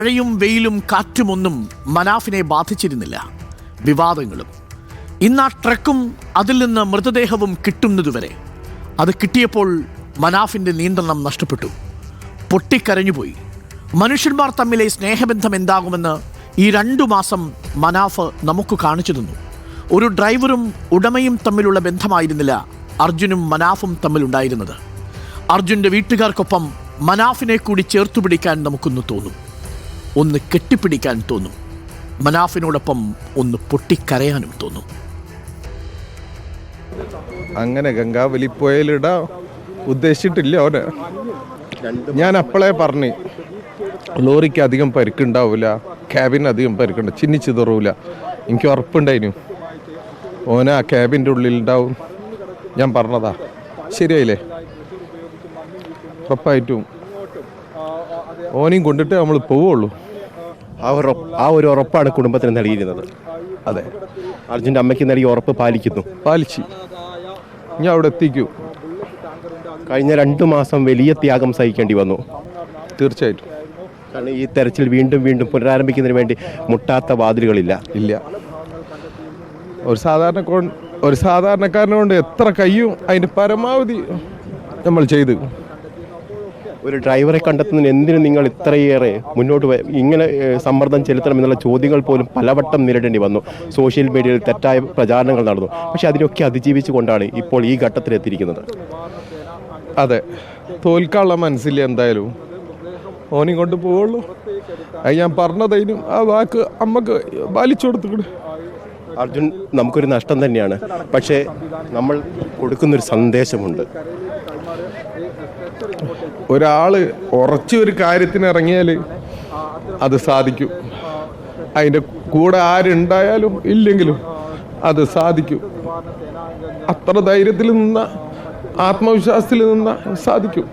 മഴയും വെയിലും കാറ്റുമൊന്നും മനാഫിനെ ബാധിച്ചിരുന്നില്ല. വിവാദങ്ങളും. ഇന്ന് ആ ട്രക്കും അതിൽ നിന്ന് മൃതദേഹവും കിട്ടുന്നതുവരെ. അത് കിട്ടിയപ്പോൾ മനാഫിൻ്റെ നിയന്ത്രണം നഷ്ടപ്പെട്ടു. പൊട്ടിക്കരഞ്ഞുപോയി. മനുഷ്യന്മാർ തമ്മിലെ സ്നേഹബന്ധം എന്താകുമെന്ന് ഈ 2 മാസം മനാഫ് നമുക്ക് കാണിച്ചു തന്നു. ഒരു ഡ്രൈവറും ഉടമയും തമ്മിലുള്ള ബന്ധമായിരുന്നില്ല അർജുനും മനാഫും തമ്മിലുണ്ടായിരുന്നത്. അർജുൻ്റെ വീട്ടുകാർക്കൊപ്പം മനാഫിനെ കൂടി ചേർത്തുപിടിക്കാൻ നമുക്കൊന്ന് തോന്നും, ഒന്ന് കെട്ടിപ്പിടിക്കാൻ തോന്നും, മനാഫിനോടൊപ്പം ഒന്ന് പൊട്ടിക്കരയാനും തോന്നും. അങ്ങനെ ഗംഗാവലിപ്പുഴയിലിടാൻ ഉദ്ദേശിച്ചിട്ടില്ല അവന്. ഞാൻ അപ്പോഴേ പറഞ്ഞു, ലോറിക്ക് അധികം പരിക്കുണ്ടാവില്ല, ക്യാബിന് അധികം പരിക്കുണ്ട്, ചിന്നിച്ചിതറൂല. എനിക്ക് ഉറപ്പുണ്ടായിരുന്നു ഓന് ആ ക്യാബിൻ്റെ ഉള്ളിലുണ്ടാവും. ഞാൻ പറഞ്ഞതാ, ശരിയായില്ലേ? ഉറപ്പായിട്ടും ഓനെയും കൊണ്ടിട്ട് നമ്മൾ പോവുള്ളൂ. ആ ഒരു ഉറപ്പാണ് കുടുംബത്തിന് നൽകിയിരുന്നത്. അതെ, അർജുൻ്റെ അമ്മയ്ക്ക് നൽകിയ ഉറപ്പ് പാലിച്ച് ഞാൻ അവിടെ എത്തിക്കൂ. കഴിഞ്ഞ 2 മാസം വലിയ ത്യാഗം സഹിക്കേണ്ടി വന്നു. തീർച്ചയായിട്ടും. കാരണം ഈ തെരച്ചിൽ വീണ്ടും പുനരാരംഭിക്കുന്നതിന് വേണ്ടി മുട്ടാത്ത വാതിലുകളില്ല. ഇല്ല. ഒരു സാധാരണക്കാരനെ കൊണ്ട് എത്ര കഴിയും അതിൻ്റെ പരമാവധി നമ്മൾ ചെയ്തു. ഒരു ഡ്രൈവറെ കണ്ടെത്തുന്നതിന് എന്തിനു നിങ്ങൾ ഇത്രയേറെ മുന്നോട്ട് ഇങ്ങനെ സമ്മർദ്ദം ചെലുത്തണമെന്നുള്ള ചോദ്യങ്ങൾ പോലും പലവട്ടം നേരിടേണ്ടി വന്നു. സോഷ്യൽ മീഡിയയിൽ തെറ്റായ പ്രചാരണങ്ങൾ നടന്നു. പക്ഷെ അതിനൊക്കെ അതിജീവിച്ചുകൊണ്ടാണ് ഇപ്പോൾ ഈ ഘട്ടത്തിലെത്തിയിരിക്കുന്നത്. അതെ, തോൽക്കാനുള്ള മനസ്സില്ല. എന്തായാലും ഓനെയും കൊണ്ട് പോവുള്ളൂ. അത് ഞാൻ പറഞ്ഞതതിനും ആ വാക്ക് അമ്മക്ക് പാലിച്ചു കൊടുത്തു. അർജുൻ നമുക്കൊരു നഷ്ടം തന്നെയാണ്. പക്ഷേ നമ്മൾ കൊടുക്കുന്നൊരു സന്ദേശമുണ്ട്. ഒരാൾ ഉറച്ചൊരു കാര്യത്തിന് ഇറങ്ങിയാൽ അത് സാധിക്കും. അതിൻ്റെ കൂടെ ആരുണ്ടായാലും ഇല്ലെങ്കിലും അത് സാധിക്കും. അത്ര ധൈര്യത്തിൽ നിന്ന, ആത്മവിശ്വാസത്തിൽ നിന്ന സാധിക്കും.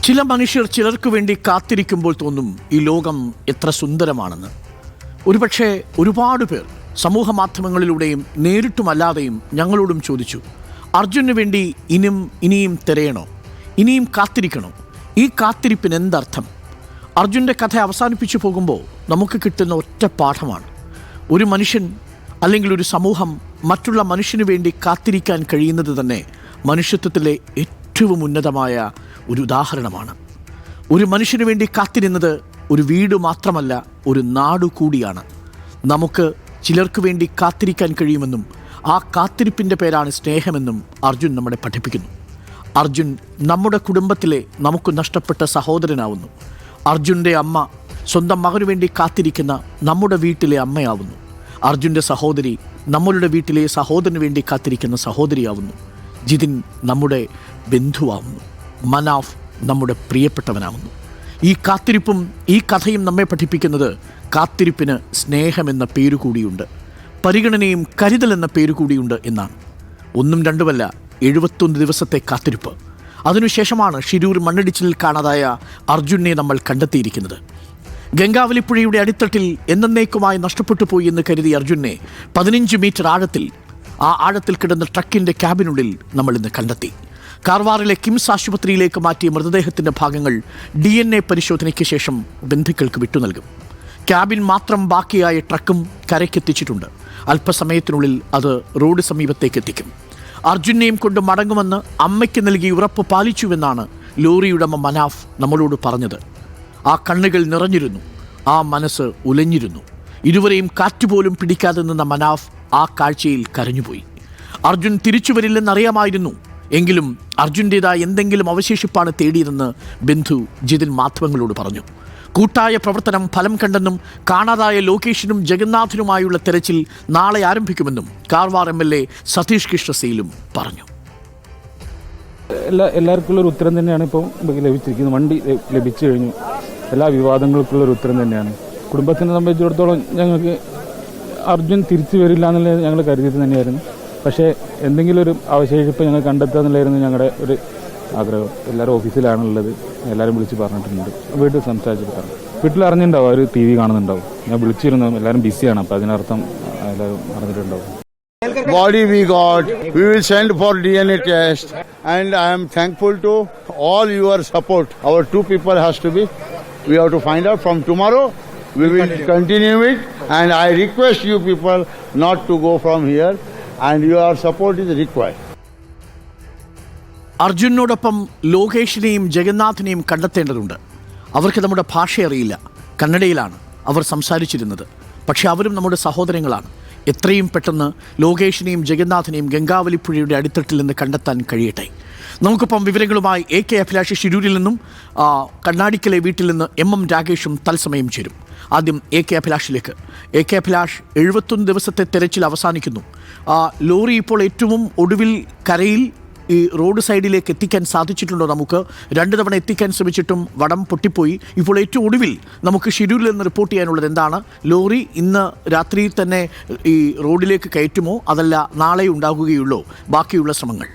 ചില മനുഷ്യർ ചിലർക്ക് വേണ്ടി കാത്തിരിക്കുമ്പോൾ തോന്നും ഈ ലോകം എത്ര സുന്ദരമാണെന്ന്. ഒരുപക്ഷെ ഒരുപാട് പേർ സമൂഹ മാധ്യമങ്ങളിലൂടെയും നേരിട്ടുമല്ലാതെയും ഞങ്ങളോടും ചോദിച്ചു, അർജുനു വേണ്ടി ഇനിയും തിരയണോ, ഇനിയും കാത്തിരിക്കണോ? ഈ കാത്തിരിപ്പിന് എന്തർത്ഥം? അർജുൻ്റെ കഥ അവസാനിപ്പിച്ചു പോകുമ്പോൾ നമുക്ക് കിട്ടുന്ന ഒറ്റ പാഠമാണ്, ഒരു മനുഷ്യൻ അല്ലെങ്കിൽ ഒരു സമൂഹം മറ്റുള്ള മനുഷ്യന് വേണ്ടി കാത്തിരിക്കാൻ കഴിയുന്നത് തന്നെ മനുഷ്യത്വത്തിലെ ഏറ്റവും ഉന്നതമായ ഒരു ഉദാഹരണമാണ്. ഒരു മനുഷ്യന് വേണ്ടി കാത്തിരുന്നത് ഒരു വീട് മാത്രമല്ല, ഒരു നാടു കൂടിയാണ്. നമുക്ക് ചിലർക്ക് വേണ്ടി കാത്തിരിക്കാൻ കഴിയുമെന്നും ആ കാത്തിരിപ്പിൻ്റെ പേരാണ് സ്നേഹമെന്നും അർജുൻ നമ്മളെ പഠിപ്പിക്കുന്നു. അർജുൻ നമ്മുടെ കുടുംബത്തിലെ നമുക്ക് നഷ്ടപ്പെട്ട സഹോദരനാവുന്നു. അർജുൻ്റെ അമ്മ സ്വന്തം മകനു വേണ്ടി കാത്തിരിക്കുന്ന നമ്മുടെ വീട്ടിലെ അമ്മയാവുന്നു. അർജുൻ്റെ സഹോദരി നമ്മളുടെ വീട്ടിലെ സഹോദരന് വേണ്ടി കാത്തിരിക്കുന്ന സഹോദരിയാവുന്നു. ജിതിൻ നമ്മുടെ ബന്ധുവാവുന്നു. മനാഫ് നമ്മുടെ പ്രിയപ്പെട്ടവനാവുന്നു. ഈ കാത്തിരിപ്പും ഈ കഥയും നമ്മെ പഠിപ്പിക്കുന്നത് കാത്തിരിപ്പിന് സ്നേഹമെന്ന പേരുകൂടിയുണ്ട്, പരിഗണനയും കരുതൽ എന്ന പേരുകൂടിയുണ്ട് എന്നാണ്. 1ഉം 2ഉമല്ല, 71 ദിവസത്തെ കാത്തിരിപ്പ്. അതിനുശേഷമാണ് ഷിരൂർ മണ്ണിടിച്ചിലിൽ കാണാതായ അർജുനെ നമ്മൾ കണ്ടെത്തിയിരിക്കുന്നത്. ഗംഗാവലിപ്പുഴയുടെ അടിത്തട്ടിൽ എന്നേക്കുമായി നഷ്ടപ്പെട്ടു പോയി എന്ന് കരുതിയ അർജുനെ 15 മീറ്റർ ആഴത്തിൽ, ആ ആഴത്തിൽ കിടന്ന ട്രക്കിൻ്റെ ക്യാബിനുള്ളിൽ നമ്മൾ ഇന്ന് കണ്ടെത്തി. കാർവാറിലെ കിംസ് ആശുപത്രിയിലേക്ക് മാറ്റിയ മൃതദേഹത്തിൻ്റെ ഭാഗങ്ങൾ DNA പരിശോധനയ്ക്ക് ശേഷം ബന്ധുക്കൾക്ക് വിട്ടു നൽകും. ക്യാബിൻ മാത്രം ബാക്കിയായ ട്രക്കും കരയ്ക്കെത്തിച്ചിട്ടുണ്ട്. അല്പസമയത്തിനുള്ളിൽ അത് റോഡ് സമീപത്തേക്ക് എത്തിക്കും. അർജുനെയും കൊണ്ട് മടങ്ങുമെന്ന് അമ്മയ്ക്ക് നൽകി ഉറപ്പ് പാലിച്ചുവെന്നാണ് ലോറിയുടമ മനാഫ് നമ്മളോട് പറഞ്ഞത്. ആ കണ്ണുകൾ നിറഞ്ഞിരുന്നു, ആ മനസ്സ് ഉലഞ്ഞിരുന്നു. ഇരുവരെയും കാറ്റുപോലും പിടിക്കാതെ നിന്ന മനാഫ് ആ കാഴ്ചയിൽ കരഞ്ഞുപോയി. അർജുൻ തിരിച്ചു വരില്ലെന്നറിയാമായിരുന്നു. എങ്കിലും അർജുൻ്റേതായ എന്തെങ്കിലും അവശേഷിപ്പാണ് തേടിയതെന്ന് ബന്ധു ജിതിൻ മാധ്യമങ്ങളോട് പറഞ്ഞു. കൂട്ടായ പ്രവർത്തനം ഫലം കണ്ടെന്നും കാണാതായ ലോകേഷിനും ജഗന്നാഥനുമായുള്ള തെരച്ചിൽ നാളെ ആരംഭിക്കുമെന്നും കാർവാർ MLA സതീഷ് കൃഷ്ണസേലും പറഞ്ഞു. എല്ലാവർക്കുള്ളൊരു ഉത്തരം തന്നെയാണ് ഇപ്പോൾ ലഭിച്ചിരിക്കുന്നത്. വണ്ടി ലഭിച്ചു കഴിഞ്ഞു. എല്ലാ വിവാദങ്ങൾക്കുള്ളൊരു ഉത്തരം തന്നെയാണ്. കുടുംബത്തിനെ സംബന്ധിച്ചിടത്തോളം ഞങ്ങൾക്ക് അർജുൻ തിരിച്ചു വരില്ല എന്നുള്ളത് ഞങ്ങൾ കരുതിയത് തന്നെയായിരുന്നു. പക്ഷേ എന്തെങ്കിലും ഒരു അവശേഷിപ്പ് ഞങ്ങൾ കണ്ടെത്തുക എന്നുള്ളതായിരുന്നു ഞങ്ങളുടെ ഒരു ആഗ്രഹം. എല്ലാവരും ഓഫീസിലാണുള്ളത്, എല്ലാവരും വിളിച്ച് പറഞ്ഞിട്ടുണ്ട്. വീട്ടിൽ സംസാരിച്ചിട്ട് പറഞ്ഞു. വീട്ടിൽ അറിഞ്ഞിട്ടുണ്ടാവും, അവർ TV കാണുന്നുണ്ടാവും. ഞാൻ വിളിച്ചിരുന്നു, എല്ലാവരും ബിസിയാണ്. അപ്പോൾ അതിനർത്ഥം എല്ലാവരും അറിഞ്ഞിട്ടുണ്ടാവും. body we got. We will send for DNA test. And I am thankful to all your support. Our two people has to be. We have to find out from tomorrow. We will continue it. And I request you people not to go from here. And your support is required. അർജുനോടൊപ്പം ലോകേഷിനെയും ജഗന്നാഥിനെയും കണ്ടെത്തേണ്ടതുണ്ട്. അവർക്ക് നമ്മുടെ ഭാഷ അറിയില്ല, കന്നഡയിലാണ് അവർ സംസാരിച്ചിരുന്നത്. പക്ഷെ അവരും നമ്മുടെ സഹോദരങ്ങളാണ്. എത്രയും പെട്ടെന്ന് ലോകേഷിനെയും ജഗന്നാഥിനെയും ഗംഗാവലിപ്പുഴയുടെ അടിത്തട്ടിൽ നിന്ന് കണ്ടെത്താൻ കഴിയട്ടെ. നമുക്കിപ്പം വിവരങ്ങളുമായി AK അഭിലാഷ് ശിരൂരിൽ നിന്നും കണ്ണാടിക്കലെ വീട്ടിൽ നിന്ന് MM രാകേഷും തത്സമയം ചേരും. ആദ്യം AK അഭിലാഷിലേക്ക്. AK അഭിലാഷ്, 71 ദിവസത്തെ തെരച്ചിൽ അവസാനിക്കുന്നു. ലോറി ഇപ്പോൾ ഏറ്റവും ഒടുവിൽ കരയിൽ ഈ റോഡ് സൈഡിലേക്ക് എത്തിക്കാൻ സാധിച്ചിട്ടുണ്ടോ? നമുക്ക് 2 തവണ എത്തിക്കാൻ ശ്രമിച്ചിട്ടും വടം പൊട്ടിപ്പോയി. ഇപ്പോൾ ഏറ്റവും ഒടുവിൽ നമുക്ക് ശിരൂരിൽ നിന്ന് റിപ്പോർട്ട് ചെയ്യാനുള്ളത് എന്താണ്? ലോറി ഇന്ന് രാത്രിയിൽ തന്നെ ഈ റോഡിലേക്ക് കയറ്റുമോ, അതല്ല നാളെ ഉണ്ടാകുകയുള്ളോ ബാക്കിയുള്ള ശ്രമങ്ങൾ?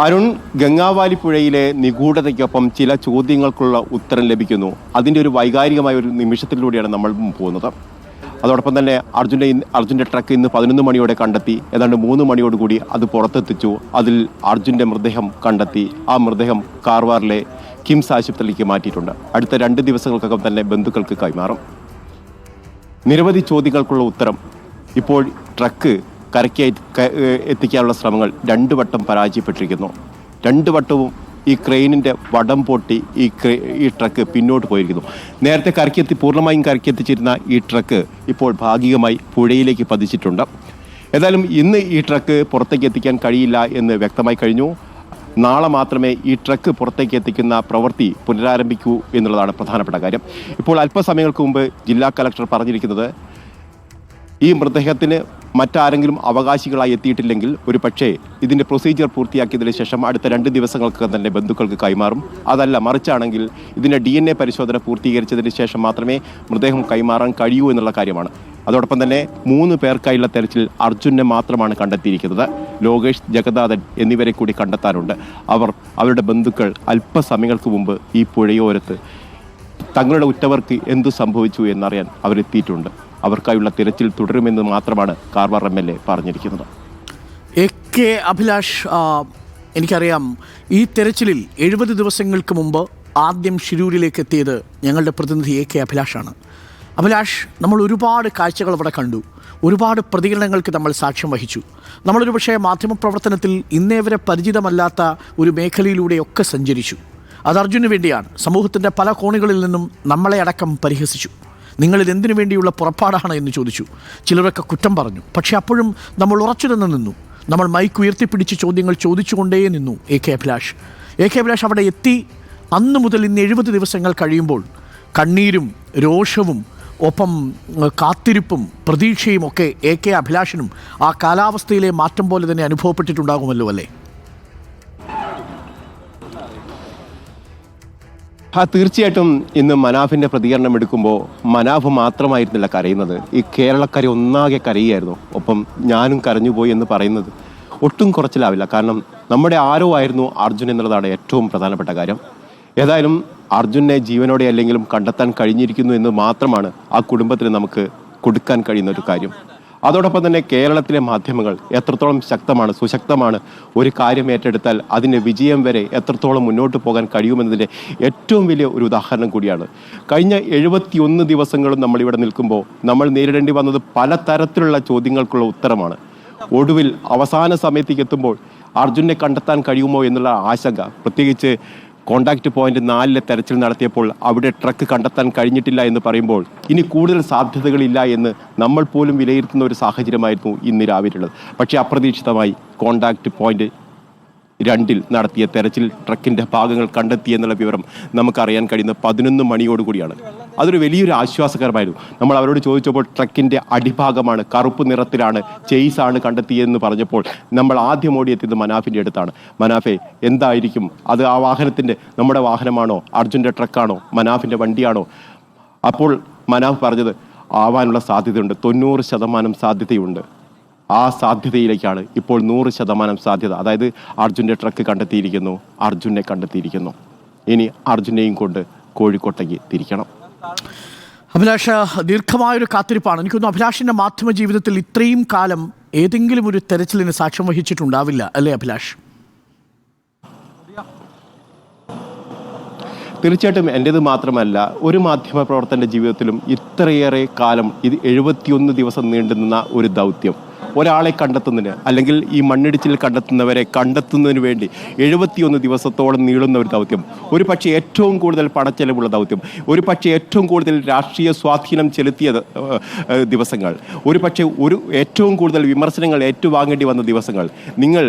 അരുൺ, ഗംഗാവാലിപ്പുഴയിലെ നിഗൂഢതയ്ക്കൊപ്പം ചില ചോദ്യങ്ങൾക്കുള്ള ഉത്തരം ലഭിക്കുന്നു. അതിൻ്റെ ഒരു വൈകാരികമായ ഒരു നിമിഷത്തിലൂടെയാണ് നമ്മൾ പോകുന്നത്. അതോടൊപ്പം തന്നെ അർജുൻ്റെ ട്രക്ക് ഇന്ന് 11 മണിയോടെ കണ്ടെത്തി. ഏതാണ്ട് 3 മണിയോടുകൂടി അത് പുറത്തെത്തിച്ചു. അതിൽ അർജുൻ്റെ മൃതദേഹം കണ്ടെത്തി. ആ മൃതദേഹം കാർവാറിലെ കിംസ് ആശുപത്രിയിലേക്ക് മാറ്റിയിട്ടുണ്ട്. അടുത്ത 2 ദിവസങ്ങൾക്കകം തന്നെ ബന്ധുക്കൾക്ക് കൈമാറും. നിരവധി ചോദ്യങ്ങൾക്കുള്ള ഉത്തരം. ഇപ്പോൾ ട്രക്ക് കരയ്ക്ക് എത്തിക്കാനുള്ള ശ്രമങ്ങൾ 2 വട്ടം പരാജയപ്പെട്ടിരിക്കുന്നു. 2 വട്ടവും ഈ ക്രെയിനിൻ്റെ വടം പൊട്ടി ഈ ട്രക്ക് പിന്നോട്ട് പോയിരിക്കുന്നു. നേരത്തെ പൂർണ്ണമായും കരയ്ക്കെത്തിച്ചിരുന്ന ഈ ട്രക്ക് ഇപ്പോൾ ഭാഗികമായി പുഴയിലേക്ക് പതിച്ചിട്ടുണ്ട്. ഏതായാലും ഇന്ന് ഈ ട്രക്ക് പുറത്തേക്ക് എത്തിക്കാൻ കഴിയില്ല എന്ന് വ്യക്തമായി കഴിഞ്ഞു. നാളെ മാത്രമേ ഈ ട്രക്ക് പുറത്തേക്ക് എത്തിക്കുന്ന പ്രവൃത്തി പുനരാരംഭിക്കൂ എന്നുള്ളതാണ് പ്രധാനപ്പെട്ട കാര്യം. ഇപ്പോൾ അല്പസമയങ്ങൾക്ക് മുമ്പ് ജില്ലാ കലക്ടർ പറഞ്ഞിരിക്കുന്നത്, ഈ മൃതദേഹത്തിന് മറ്റാരെങ്കിലും അവകാശികളായി എത്തിയിട്ടില്ലെങ്കിൽ ഒരു പക്ഷേ ഇതിൻ്റെ പ്രൊസീജിയർ പൂർത്തിയാക്കിയതിന് ശേഷം അടുത്ത 2 ദിവസങ്ങൾക്ക് തന്നെ ബന്ധുക്കൾക്ക് കൈമാറും. അതല്ല മറിച്ചാണെങ്കിൽ ഇതിൻ്റെ DNA പരിശോധന പൂർത്തീകരിച്ചതിന് ശേഷം മാത്രമേ മൃതദേഹം കൈമാറാൻ കഴിയൂ എന്നുള്ള കാര്യമാണ്. അതോടൊപ്പം തന്നെ 3 പേർക്കായുള്ള തെരച്ചിൽ അർജുനെ മാത്രമാണ് കണ്ടെത്തിയിരിക്കുന്നത്. ലോകേഷ്, ജഗന്നാഥൻ എന്നിവരെ കൂടി കണ്ടെത്താനുണ്ട്. അവരുടെ ബന്ധുക്കൾ അല്പസമയങ്ങൾക്ക് മുമ്പ് ഈ പുഴയോരത്ത് തങ്ങളുടെ ഉറ്റവർക്ക് എന്തു സംഭവിച്ചു എന്നറിയാൻ അവരെത്തിയിട്ടുണ്ട്. അവർക്കായുള്ള തിരച്ചിൽ തുടരുമെന്ന് മാത്രമാണ് കാർവാർ MLA പറഞ്ഞിരിക്കുന്നത്. AK അഭിലാഷ്, എനിക്കറിയാം ഈ തെരച്ചിലിൽ 70 ദിവസങ്ങൾക്ക് മുമ്പ് ആദ്യം ശിരൂരിലേക്ക് എത്തിയത് ഞങ്ങളുടെ പ്രതിനിധി AK അഭിലാഷാണ്. അഭിലാഷ്, നമ്മൾ ഒരുപാട് കാഴ്ചകൾ അവിടെ കണ്ടു, ഒരുപാട് പ്രതികരണങ്ങൾക്ക് നമ്മൾ സാക്ഷ്യം വഹിച്ചു. നമ്മളൊരു പക്ഷേ മാധ്യമപ്രവർത്തനത്തിൽ ഇന്നേ വരെ പരിചിതമല്ലാത്ത ഒരു മേഖലയിലൂടെയൊക്കെ സഞ്ചരിച്ചു. അത് അർജുന് വേണ്ടിയാണ്. സമൂഹത്തിൻ്റെ പല കോണുകളിൽ നിന്നും നമ്മളെ അടക്കം പരിഹസിച്ചു. നിങ്ങളിത് എന്തിനു വേണ്ടിയുള്ള പുറപ്പാടാണ് എന്ന് ചോദിച്ചു. ചിലരൊക്കെ കുറ്റം പറഞ്ഞു. പക്ഷേ അപ്പോഴും നമ്മൾ ഉറച്ചു തന്നെ നിന്നു. നമ്മൾ മൈക്ക് ഉയർത്തിപ്പിടിച്ച് ചോദ്യങ്ങൾ ചോദിച്ചുകൊണ്ടേ നിന്നു. AK അഭിലാഷ് അവിടെ എത്തി. അന്ന് മുതൽ ഇന്ന് 70 ദിവസങ്ങൾ കഴിയുമ്പോൾ കണ്ണീരും രോഷവും ഒപ്പം കാത്തിരിപ്പും പ്രതീക്ഷയും ഒക്കെ AK അഭിലാഷിനും ആ കാലാവസ്ഥയിലെ മാറ്റം പോലെ തന്നെ അനുഭവപ്പെട്ടിട്ടുണ്ടാകുമല്ലോ അല്ലേ? തീർച്ചയായിട്ടും ഇന്ന് മനാഫിൻ്റെ പ്രതികരണം എടുക്കുമ്പോൾ മനാഫ് മാത്രമായിരുന്നില്ല കരയുന്നത്. ഈ കേരളക്കര ഒന്നാകെ കരയുകയായിരുന്നു. ഒപ്പം ഞാനും കരഞ്ഞുപോയി എന്ന് പറയുന്നത് ഒട്ടും കുറച്ചിലാവില്ല. കാരണം നമ്മുടെ ആരോ ആയിരുന്നു അർജുൻ എന്നുള്ളതാണ് ഏറ്റവും പ്രധാനപ്പെട്ട കാര്യം. ഏതായാലും അർജുനെ ജീവനോടെ അല്ലെങ്കിലും കണ്ടെത്താൻ കഴിഞ്ഞിരിക്കുന്നു എന്ന് മാത്രമാണ് ആ കുടുംബത്തിന് നമുക്ക് കൊടുക്കാൻ കഴിയുന്ന ഒരു കാര്യം. അതോടൊപ്പം തന്നെ കേരളത്തിലെ മാധ്യമങ്ങൾ എത്രത്തോളം സുശക്തമാണ് ഒരു കാര്യം ഏറ്റെടുത്താൽ അതിൻ്റെ വിജയം വരെ എത്രത്തോളം മുന്നോട്ട് പോകാൻ കഴിയുമെന്നതിൻ്റെ ഏറ്റവും വലിയ ഒരു ഉദാഹരണം കൂടിയാണ്. കഴിഞ്ഞ 71 ദിവസങ്ങളും നമ്മളിവിടെ നിൽക്കുമ്പോൾ നമ്മൾ നേരിടേണ്ടി വന്നത് പലതരത്തിലുള്ള ചോദ്യങ്ങൾക്കുള്ള ഉത്തരമാണ്. ഒടുവിൽ അവസാന സമയത്തേക്ക് എത്തുമ്പോൾ അർജുനെ കണ്ടെത്താൻ കഴിയുമോ എന്നുള്ള ആശങ്ക, പ്രത്യേകിച്ച് കോണ്ടാക്ട് പോയിന്റ് 4 തെരച്ചിൽ നടത്തിയപ്പോൾ അവിടെ ട്രക്ക് കണ്ടെത്താൻ കഴിഞ്ഞിട്ടില്ല എന്ന് പറയുമ്പോൾ ഇനി കൂടുതൽ സാധ്യതകളില്ല എന്ന് നമ്മൾ പോലും വിലയിരുത്തുന്ന ഒരു സാഹചര്യമായിരുന്നു ഇന്ന് രാവിലെയുള്ളത്. പക്ഷേ അപ്രതീക്ഷിതമായി കോണ്ടാക്ട് പോയിന്റ് 2 നടത്തിയ തെരച്ചിൽ ട്രക്കിൻ്റെ ഭാഗങ്ങൾ കണ്ടെത്തി എന്നുള്ള വിവരം നമുക്കറിയാൻ കഴിയുന്ന 11 മണിയോടുകൂടിയാണ്. അതൊരു വലിയൊരു ആശ്വാസകരമായിരുന്നു. നമ്മൾ അവരോട് ചോദിച്ചപ്പോൾ ട്രക്കിൻ്റെ അടിഭാഗമാണ്, കറുപ്പ് നിറത്തിലാണ്, ചെയ്സാണ് കണ്ടെത്തിയതെന്ന് പറഞ്ഞപ്പോൾ നമ്മൾ ആദ്യം ഓടിയെത്തിയത് മനാഫിൻ്റെ അടുത്താണ്. മനാഫെ, എന്തായിരിക്കും അത്? ആ വാഹനത്തിൻ്റെ നമ്മുടെ വാഹനമാണോ, അർജുൻ്റെ ട്രക്കാണോ, മനാഫിൻ്റെ വണ്ടിയാണോ? അപ്പോൾ മനാഫ് പറഞ്ഞത് ആവാനുള്ള സാധ്യതയുണ്ട്, 90% സാധ്യതയുണ്ട്. ആ സാധ്യതയിലേക്കാണ് ഇപ്പോൾ 100% സാധ്യത. അതായത് അർജുൻ്റെ ട്രക്ക് കണ്ടെത്തിയിരിക്കുന്നു, അർജുനെ കണ്ടെത്തിയിരിക്കുന്നു. ഇനി അർജുനെയും കൊണ്ട് കോഴിക്കോട്ടേക്ക് തിരിക്കണം. അഭിലാഷ്, ദീർഘമായൊരു കാത്തിരിപ്പാണ്. എനിക്കൊന്നും അഭിലാഷിൻ്റെ മാധ്യമ ജീവിതത്തിൽ ഇത്രയും കാലം ഏതെങ്കിലും ഒരു തെരച്ചിലിന് സാക്ഷ്യം വഹിച്ചിട്ടുണ്ടാവില്ല അല്ലേ അഭിലാഷ്? തീർച്ചയായിട്ടും എൻ്റേത് മാത്രമല്ല, ഒരു മാധ്യമ പ്രവർത്തകൻ്റെ ജീവിതത്തിലും ഇത്രയേറെ കാലം, ഇത് 71 ദിവസം നീണ്ടുനിന്ന ഒരു ദൗത്യം, ഒരാളെ കണ്ടെത്തുന്നതിന് അല്ലെങ്കിൽ ഈ മണ്ണിടിച്ചിൽ കണ്ടെത്തുന്നവരെ കണ്ടെത്തുന്നതിന് വേണ്ടി 71 ദിവസത്തോളം നീളുന്ന ഒരു ദൗത്യം, ഒരു പക്ഷേ ഏറ്റവും കൂടുതൽ പണച്ചെലവുള്ള ദൗത്യം, ഒരു പക്ഷേ ഏറ്റവും കൂടുതൽ രാഷ്ട്രീയ സ്വാധീനം ചെലുത്തിയ ദിവസങ്ങൾ, ഒരു പക്ഷേ ഏറ്റവും കൂടുതൽ വിമർശനങ്ങൾ ഏറ്റുവാങ്ങേണ്ടി വന്ന ദിവസങ്ങൾ. നിങ്ങൾ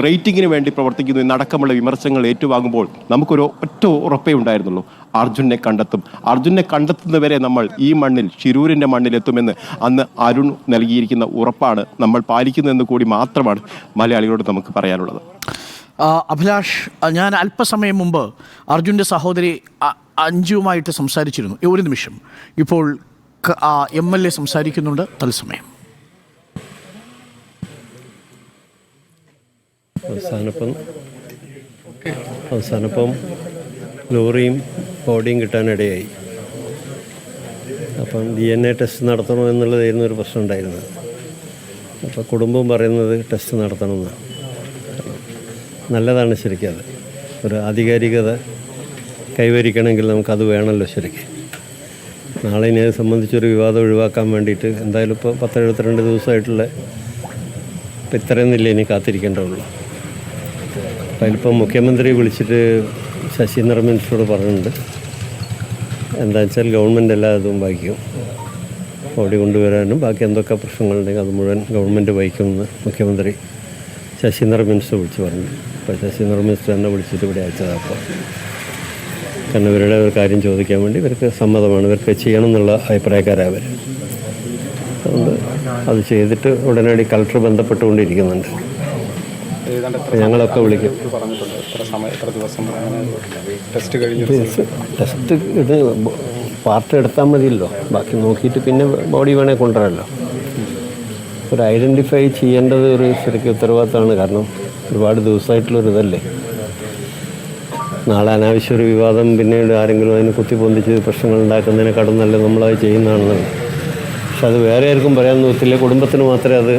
റേറ്റിങ്ങിന് വേണ്ടി പ്രവർത്തിക്കുന്നു എന്നടക്കമുള്ള വിമർശനങ്ങൾ ഏറ്റുവാങ്ങുമ്പോൾ നമുക്കൊരു ഒറ്റ ഉറപ്പേ ഉണ്ടായിരുന്നുള്ളൂ, അർജുനെ കണ്ടെത്തും. അർജുനെ കണ്ടെത്തുന്നവരെ നമ്മൾ ഈ മണ്ണിൽ, ശിരൂരിൻ്റെ മണ്ണിലെത്തുമെന്ന് അന്ന് അരുൺ നൽകിയിരിക്കുന്ന ഉറപ്പാണ് നമ്മൾ പാലിക്കുന്നതെന്ന് കൂടി മാത്രമാണ് മലയാളികളോട് നമുക്ക് പറയാനുള്ളത്. അഭിലാഷ്, ഞാൻ അല്പസമയം മുമ്പ് അർജുൻ്റെ സഹോദരി അഞ്ജുവുമായിട്ട് സംസാരിച്ചിരുന്നു. ഒരു നിമിഷം, ഇപ്പോൾ MLA സംസാരിക്കുന്നുണ്ട്. തത്സമയം. അവസാനപ്പം ലോറിയും ബോഡിയും കിട്ടാനിടയായി. അപ്പം DNA ടെസ്റ്റ് നടത്തണമെന്നുള്ളതായിരുന്നു ഒരു പ്രശ്നം ഉണ്ടായിരുന്നത്. അപ്പോൾ കുടുംബം പറയുന്നത് ടെസ്റ്റ് നടത്തണമെന്നാണ്. നല്ലതാണ് ശരിക്കും. അത് ഒരു ആധികാരികത കൈവരിക്കണമെങ്കിൽ നമുക്കത് വേണമല്ലോ ശരിക്കും. നാളെ ഇനി അത് സംബന്ധിച്ചൊരു വിവാദം ഒഴിവാക്കാൻ വേണ്ടിയിട്ട് എന്തായാലും ഇപ്പോൾ 10-72 ദിവസമായിട്ടുള്ള ഇപ്പം ഇത്രയൊന്നുമില്ല ഇനി കാത്തിരിക്കേണ്ടതുള്ളൂ. അപ്പം അതിലിപ്പം മുഖ്യമന്ത്രി വിളിച്ചിട്ട് ശശീന്ദ്ര മിനിസ്റ്ററോട് പറഞ്ഞിട്ടുണ്ട്, എന്താണെന്ന് വെച്ചാൽ ഗവൺമെൻറ് എല്ലാ ഇതും വഹിക്കും, ബോഡി കൊണ്ടുവരാനും ബാക്കി എന്തൊക്കെ പ്രശ്നങ്ങളുണ്ടെങ്കിൽ അത് മുഴുവൻ ഗവൺമെൻറ് വഹിക്കുമെന്ന് മുഖ്യമന്ത്രി ശശീന്ദ്ര മിനിസ്റ്റർ വിളിച്ച് പറഞ്ഞു. അപ്പോൾ ശശീന്ദ്ര മിനിസ്റ്റർ എന്നെ വിളിച്ചിട്ട് ഇവിടെ അയച്ചതാണ്. അപ്പോൾ കാരണം ഇവരുടെ ഒരു കാര്യം ചോദിക്കാൻ വേണ്ടി ഇവർക്ക് സമ്മതമാണ്, ഇവർക്ക് ചെയ്യണം എന്നുള്ള അഭിപ്രായക്കാരവർ. അതുകൊണ്ട് അത് ചെയ്തിട്ട് ഉടനടി കളക്ടർ ബന്ധപ്പെട്ടുകൊണ്ടിരിക്കുന്നുണ്ട്. ഞങ്ങളൊക്കെ വിളിക്കും. ടെസ്റ്റ് ഇത് പാർട്ട് എടുത്താൽ മതിയല്ലോ, ബാക്കി നോക്കിയിട്ട് പിന്നെ ബോഡി വേണേൽ കൊണ്ടുവരാമല്ലോ. ഒരു ഐഡൻറ്റിഫൈ ചെയ്യേണ്ടത് ഒരു ശരിക്കും ഉത്തരവാദിത്തമാണ്. കാരണം ഒരുപാട് ദിവസമായിട്ടുള്ളൊരിതല്ലേ. നാളെ അനാവശ്യ ഒരു വിവാദം പിന്നീട് ആരെങ്കിലും അതിന് കുത്തിപ്പൊന്തിച്ച് പ്രശ്നങ്ങൾ ഉണ്ടാക്കുന്നതിനെക്കാളും നല്ല നമ്മളത് ചെയ്യുന്നതാണെന്നുള്ളത്. പക്ഷെ അത് വേറെ ആർക്കും പറയാൻ നോക്കില്ല, കുടുംബത്തിന് മാത്രമേ അത്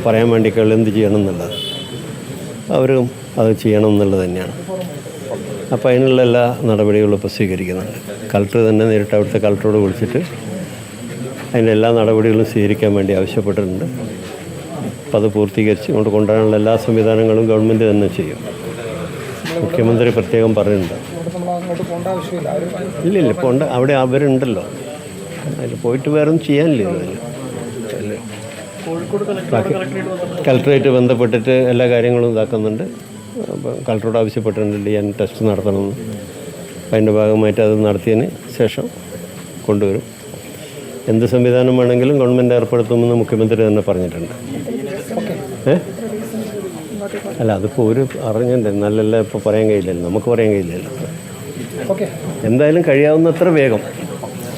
പറയാൻ വേണ്ടിക്കുള്ളൂ എന്ത് ചെയ്യണം എന്നുള്ളത്. അവരും അത് ചെയ്യണം എന്നുള്ളത് തന്നെയാണ്. അപ്പോൾ അതിനുള്ള എല്ലാ നടപടികളും ഇപ്പോൾ സ്വീകരിക്കുന്നുണ്ട്. കളക്ടർ തന്നെ നേരിട്ട് അവിടുത്തെ കളക്ടറോട് വിളിച്ചിട്ട് അതിൻ്റെ എല്ലാ നടപടികളും സ്വീകരിക്കാൻ വേണ്ടി ആവശ്യപ്പെട്ടിട്ടുണ്ട്. അപ്പോൾ അത് പൂർത്തീകരിച്ച് കൊണ്ടുവരാനുള്ള എല്ലാ സംവിധാനങ്ങളും ഗവൺമെൻറ് തന്നെ ചെയ്യും. മുഖ്യമന്ത്രി പ്രത്യേകം പറയുന്നുണ്ട്. ഇല്ല പോണ്ട, അവിടെ അവരുണ്ടല്ലോ, അതിൽ പോയിട്ട് വേറെ ഒന്നും ചെയ്യാനില്ല. അതിൽ കളക്ടറേറ്റ് ബന്ധപ്പെട്ടിട്ട് എല്ലാ കാര്യങ്ങളും ഇതാക്കുന്നുണ്ട്. അപ്പോൾ കളക്ടറോട് ആവശ്യപ്പെട്ടിട്ടുണ്ട് DNA ടെസ്റ്റ് നടത്തണമെന്ന്. അതിൻ്റെ ഭാഗമായിട്ട് അത് നടത്തിയതിന് ശേഷം കൊണ്ടുവരും. എന്ത് സംവിധാനം വേണമെങ്കിലും ഗവൺമെൻറ് ഏർപ്പെടുത്തുമെന്ന് മുഖ്യമന്ത്രി തന്നെ പറഞ്ഞിട്ടുണ്ട്. അല്ല, അതിപ്പോൾ ഒരു അറിഞ്ഞിട്ടുണ്ട്, നല്ലല്ല ഇപ്പോൾ പറയാൻ കഴിയില്ലല്ലോ, നമുക്ക് പറയാൻ കഴിയില്ലല്ലോ. എന്തായാലും കഴിയാവുന്നത്ര വേഗം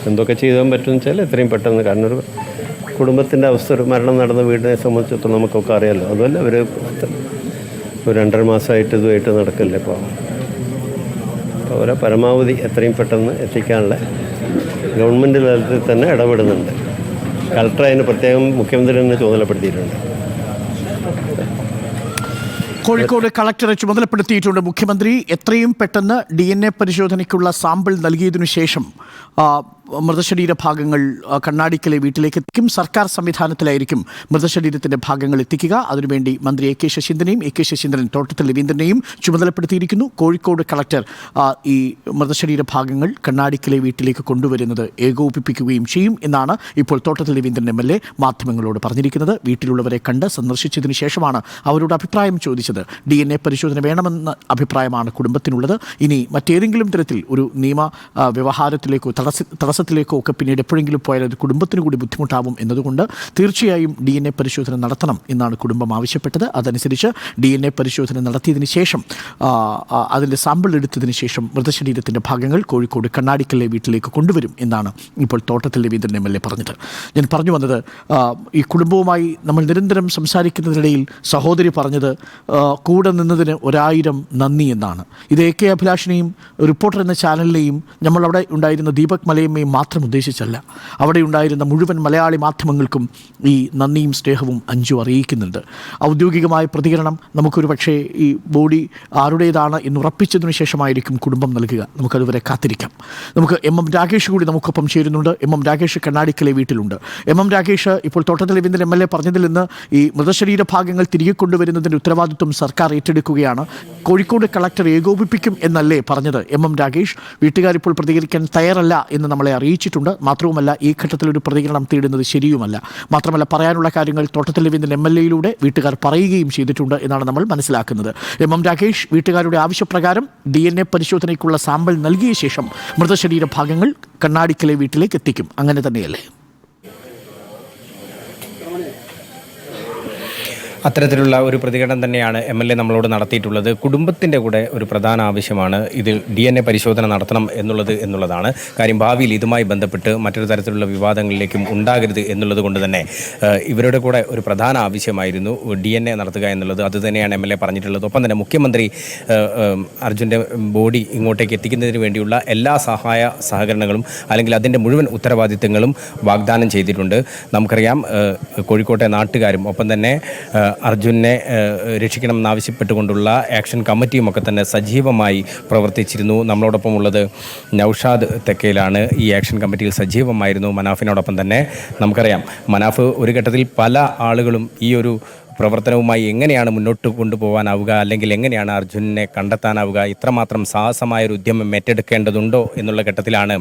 എന്തൊക്കെ ചെയ്യാൻ പറ്റുമെന്ന് വെച്ചാൽ എത്രയും പെട്ടെന്ന്. കാരണം ഒരു കുടുംബത്തിൻ്റെ അവസ്ഥ, ഒരു മരണം നടന്ന വീടിനെ സംബന്ധിച്ചിടത്തോളം നമുക്കൊക്കെ അറിയാമല്ലോ. അതുമല്ല അവർ ഒരു 2.5 മാസമായിട്ട് ഇതുമായിട്ട് നടക്കില്ല. ഇപ്പോൾ അവരെ പരമാവധി എത്രയും പെട്ടെന്ന് എത്തിക്കാനുള്ള ഗവൺമെൻറ് തലത്തിൽ തന്നെ ഇടപെടുന്നുണ്ട്. കളക്ടർ അതിന് പ്രത്യേകം മുഖ്യമന്ത്രി തന്നെ ചുമതലപ്പെടുത്തിയിട്ടുണ്ട്. കോഴിക്കോട് കളക്ടറെ ചുമതലപ്പെടുത്തിയിട്ടുണ്ട് മുഖ്യമന്ത്രി. എത്രയും പെട്ടെന്ന് DNA പരിശോധനയ്ക്കുള്ള സാമ്പിൾ നൽകിയതിനു ശേഷം മൃതശരീര ഭാഗങ്ങൾ കണ്ണാടിക്കലെ വീട്ടിലേക്ക് എത്തിക്കും. സർക്കാർ സംവിധാനത്തിലായിരിക്കും മൃതശരീരത്തിൻ്റെ ഭാഗങ്ങൾ എത്തിക്കുക. അതിനുവേണ്ടി മന്ത്രി AK ശശീന്ദ്രനെയും AK ശശീന്ദ്രൻ തോട്ടത്തിൽ രവീന്ദ്രനെയും ചുമതലപ്പെടുത്തിയിരിക്കുന്നു. കോഴിക്കോട് കളക്ടർ ഈ മൃതശരീര ഭാഗങ്ങൾ കണ്ണാടിക്കലെ വീട്ടിലേക്ക് കൊണ്ടുവരുന്നത് ഏകോപിപ്പിക്കുകയും ചെയ്യും എന്നാണ് ഇപ്പോൾ തോട്ടത്തിൽ രവീന്ദ്രൻ MLA മാധ്യമങ്ങളോട് പറഞ്ഞിരിക്കുന്നത്. വീട്ടിലുള്ളവരെ കണ്ട് സന്ദർശിച്ചതിന് ശേഷമാണ് അവരോട് അഭിപ്രായം ചോദിച്ചത്. DNA പരിശോധന വേണമെന്ന അഭിപ്രായമാണ് കുടുംബത്തിനുള്ളത്. ഇനി മറ്റേതെങ്കിലും തരത്തിൽ ഒരു നിയമ വ്യവഹാരത്തിലേക്കോ തടസ്സത്തിലേക്കോ ഒക്കെ പിന്നീട് എപ്പോഴെങ്കിലും പോയാൽ അത് കുടുംബത്തിന് കൂടി ബുദ്ധിമുട്ടാവും എന്നതുകൊണ്ട് തീർച്ചയായും DNA പരിശോധന നടത്തണം എന്നാണ് കുടുംബം ആവശ്യപ്പെട്ടത്. അതനുസരിച്ച് DNA പരിശോധന നടത്തിയതിന് ശേഷം അതിൻ്റെ സാമ്പിൾ എടുത്തതിന് ശേഷം മൃതശരീരത്തിൻ്റെ ഭാഗങ്ങൾ കോഴിക്കോട് കണ്ണാടിക്കല്ലെ വീട്ടിലേക്ക് കൊണ്ടുവരും എന്നാണ് ഇപ്പോൾ തോട്ടത്തിൽ രവീന്ദ്രൻ MLA പറഞ്ഞത്. ഞാൻ പറഞ്ഞു വന്നത്, ഈ കുടുംബവുമായി നമ്മൾ നിരന്തരം സംസാരിക്കുന്നതിനിടയിൽ സഹോദരി പറഞ്ഞത് കൂടെ നിന്നതിന് 1000 നന്ദി എന്നാണ്. ഇത് AK അഭിലാഷിനെയും റിപ്പോർട്ടർ എന്ന ചാനലിനെയും നമ്മളവിടെ ഉണ്ടായിരുന്ന ദീപക് മലയമ്മയും സിനിമയും മാത്രം ഉദ്ദേശിച്ചല്ല. അവിടെ ഉണ്ടായിരുന്ന മുഴുവൻ മലയാളി മാധ്യമങ്ങൾക്കും ഈ നന്ദിയും സ്നേഹവും അഞ്ജു അറിയിക്കുന്നുണ്ട്. ഔദ്യോഗികമായ പ്രതികരണം നമുക്കൊരു പക്ഷേ ഈ ബോഡി ആരുടേതാണ് എന്ന് ഉറപ്പിച്ചതിനു ശേഷമായിരിക്കും കുടുംബം നൽകുക. നമുക്കതുവരെ കാത്തിരിക്കാം. നമുക്ക് എം രാകേഷ് കൂടി നമുക്കൊപ്പം ചേരുന്നുണ്ട്. എം രാകേഷ് കണ്ണാടിക്കലെ വീട്ടിലുണ്ട്. എം രാകേഷ്, ഇപ്പോൾ തോട്ടത്തിൽ രവീന്ദ്രൻ MLA പറഞ്ഞതിൽ നിന്ന് ഈ മൃതശരീര ഭാഗങ്ങൾ തിരികെ കൊണ്ടുവരുന്നതിൻ്റെ ഉത്തരവാദിത്വം സർക്കാർ ഏറ്റെടുക്കുകയാണ്. കോഴിക്കോട് കളക്ടർ ഏകോപിപ്പിക്കും എന്നല്ലേ പറഞ്ഞത് എം രാകേഷ്? വീട്ടുകാരിപ്പോൾ പ്രതികരിക്കാൻ തയ്യാറല്ല എന്ന് നമ്മളെ അറിയിച്ചിട്ടുണ്ട്. മാത്രവുമല്ല, ഈ ഘട്ടത്തിലൊരു പ്രതികരണം തേടുന്നത് ശരിയുമല്ല. മാത്രമല്ല, പറയാനുള്ള കാര്യങ്ങൾ തോട്ടത്തിൽ രവീന്ദ്രൻ MLAയിലൂടെ വീട്ടുകാർ പറയുകയും ചെയ്തിട്ടുണ്ട് എന്നാണ് നമ്മൾ മനസ്സിലാക്കുന്നത്. എം രാകേഷ്, വീട്ടുകാരുടെ ആവശ്യപ്രകാരം DNA പരിശോധനയ്ക്കുള്ള സാമ്പിൾ നൽകിയ ശേഷം മൃതശരീര ഭാഗങ്ങൾ കണ്ണാടിക്കലെ വീട്ടിലേക്ക് എത്തിക്കും. അങ്ങനെ തന്നെയല്ലേ? അത്തരത്തിലുള്ള ഒരു പ്രതികരണം തന്നെയാണ് MLA നമ്മളോട് നടത്തിയിട്ടുള്ളത്. കുടുംബത്തിൻ്റെ കൂടെ ഒരു പ്രധാന ആവശ്യമാണ് ഇതിൽ DNA പരിശോധന നടത്തണം എന്നുള്ളതാണ് കാര്യം. ഭാവിയിൽ ഇതുമായി ബന്ധപ്പെട്ട് മറ്റൊരു തരത്തിലുള്ള വിവാദങ്ങളിലേക്കും ഉണ്ടാകരുത് എന്നുള്ളത് കൊണ്ട് തന്നെ ഇവരുടെ കൂടെ ഒരു പ്രധാന ആവശ്യമായിരുന്നു DNA നടത്തുക എന്നുള്ളത്. അതുതന്നെയാണ് MLA പറഞ്ഞിട്ടുള്ളത്. ഒപ്പം തന്നെ മുഖ്യമന്ത്രി അർജുൻ്റെ ബോഡി ഇങ്ങോട്ടേക്ക് എത്തിക്കുന്നതിന് വേണ്ടിയുള്ള എല്ലാ സഹകരണങ്ങളും അല്ലെങ്കിൽ അതിൻ്റെ മുഴുവൻ ഉത്തരവാദിത്തങ്ങളും വാഗ്ദാനം ചെയ്തിട്ടുണ്ട്. നമുക്കറിയാം, കോഴിക്കോട്ടെ നാട്ടുകാരും ഒപ്പം തന്നെ അർജുനെ രക്ഷിക്കണമെന്നാവശ്യപ്പെട്ടുകൊണ്ടുള്ള ആക്ഷൻ കമ്മിറ്റിയുമൊക്കെ തന്നെ സജീവമായി പ്രവർത്തിച്ചിരുന്നു. നമ്മളോടൊപ്പം ഉള്ളത് നൗഷാദ് തെക്കയിലാണ്. ഈ ആക്ഷൻ കമ്മിറ്റിയിൽ സജീവമായിരുന്നു. മനാഫിനോടൊപ്പം തന്നെ നമുക്കറിയാം, മനാഫ് ഒരു ഘട്ടത്തിൽ പല ആളുകളും ഈ ഒരു പ്രവർത്തനവുമായി എങ്ങനെയാണ് മുന്നോട്ട് കൊണ്ടുപോകാനാവുക, അല്ലെങ്കിൽ എങ്ങനെയാണ് അർജുനെ കണ്ടെത്താനാവുക, ഇത്രമാത്രം സാഹസമായൊരു ഉദ്യമം ഏറ്റെടുക്കേണ്ടതുണ്ടോ എന്നുള്ള ഘട്ടത്തിലാണ്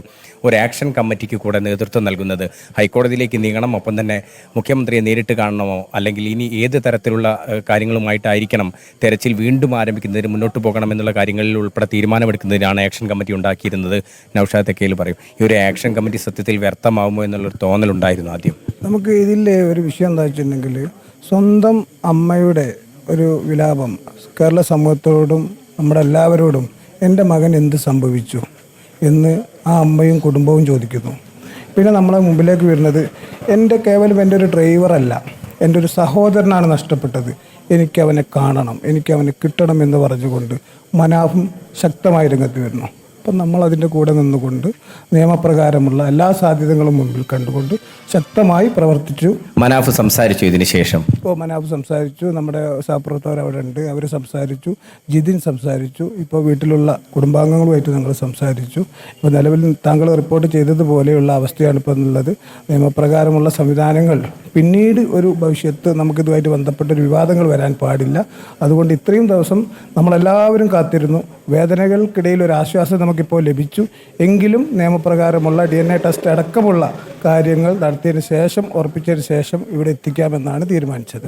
ഒരു ആക്ഷൻ കമ്മിറ്റിക്ക് കൂടെ നേതൃത്വം നൽകുന്നത്. ഹൈക്കോടതിയിലേക്ക് നീങ്ങണം, ഒപ്പം തന്നെ മുഖ്യമന്ത്രിയെ നേരിട്ട് കാണണമോ, അല്ലെങ്കിൽ ഇനി ഏത് തരത്തിലുള്ള കാര്യങ്ങളുമായിട്ടായിരിക്കണം തെരച്ചിൽ വീണ്ടും ആരംഭിക്കുന്നതിന് മുന്നോട്ട് പോകണം എന്നുള്ള കാര്യങ്ങളിൽ ഉൾപ്പെടെ തീരുമാനമെടുക്കുന്നതിനാണ് ആക്ഷൻ കമ്മിറ്റി ഉണ്ടാക്കിയിരുന്നത്. നൗഷാദ് തെക്കയിൽ പറയും, ഈ ഒരു ആക്ഷൻ കമ്മിറ്റി സത്യത്തിൽ വ്യർത്ഥമാവുമോ എന്നുള്ളൊരു തോന്നലുണ്ടായിരുന്നു ആദ്യം. നമുക്ക് ഇതിലെ ഒരു വിഷയം എന്താ വെച്ചിട്ടുണ്ടെങ്കിൽ, സ്വന്തം അമ്മയുടെ ഒരു വിലാപം കേരള സമൂഹത്തോടും നമ്മുടെ എല്ലാവരോടും എൻ്റെ മകൻ എന്ത് സംഭവിച്ചു എന്ന് ആ അമ്മയും കുടുംബവും ചോദിക്കുന്നു. പിന്നെ നമ്മളെ മുമ്പിലേക്ക് വരുന്നത് കേവലം എൻ്റെ ഒരു ഡ്രൈവറല്ല, എൻ്റെ ഒരു സഹോദരനാണ് നഷ്ടപ്പെട്ടത്, എനിക്കവനെ കാണണം, എനിക്കവനെ കിട്ടണം എന്ന് പറഞ്ഞുകൊണ്ട് മനാഫും ശക്തമായി രംഗത്ത് വരുന്നു. അപ്പം നമ്മളതിൻ്റെ കൂടെ നിന്നുകൊണ്ട് നിയമപ്രകാരമുള്ള എല്ലാ സാധ്യതകളും മുമ്പിൽ കണ്ടുകൊണ്ട് ശക്തമായി പ്രവർത്തിച്ചു. മനാഫ് സംസാരിച്ചു ഇതിന് ശേഷം? ഇപ്പോൾ മനാഫ് സംസാരിച്ചു, നമ്മുടെ സഹപ്രവർത്തകർ അവിടെ ഉണ്ട്, അവർ സംസാരിച്ചു, ജിതിൻ സംസാരിച്ചു, ഇപ്പോൾ വീട്ടിലുള്ള കുടുംബാംഗങ്ങളുമായിട്ട് ഞങ്ങൾ സംസാരിച്ചു. ഇപ്പോൾ നിലവിൽ താങ്കൾ റിപ്പോർട്ട് ചെയ്തതുപോലെയുള്ള അവസ്ഥയാണ് ഇപ്പോൾ ഉള്ളത്. നിയമപ്രകാരമുള്ള സംവിധാനങ്ങൾ പിന്നീട് ഒരു ഭവിഷ്യത്ത് നമുക്കിതുമായിട്ട് ബന്ധപ്പെട്ടൊരു വിവാദങ്ങൾ വരാൻ പാടില്ല. അതുകൊണ്ട് ഇത്രയും ദിവസം നമ്മളെല്ലാവരും കാത്തിരുന്നു. വേദനകൾക്കിടയിൽ ഒരു ആശ്വാസം നമുക്കിപ്പോൾ ലഭിച്ചു. എങ്കിലും നിയമപ്രകാരമുള്ള DNA ടെസ്റ്റ് അടക്കമുള്ള കാര്യങ്ങൾ നടത്തിയതിന് ശേഷം, ഉറപ്പിച്ചതിന് ശേഷം ഇവിടെ എത്തിക്കാമെന്നാണ് തീരുമാനിച്ചത്.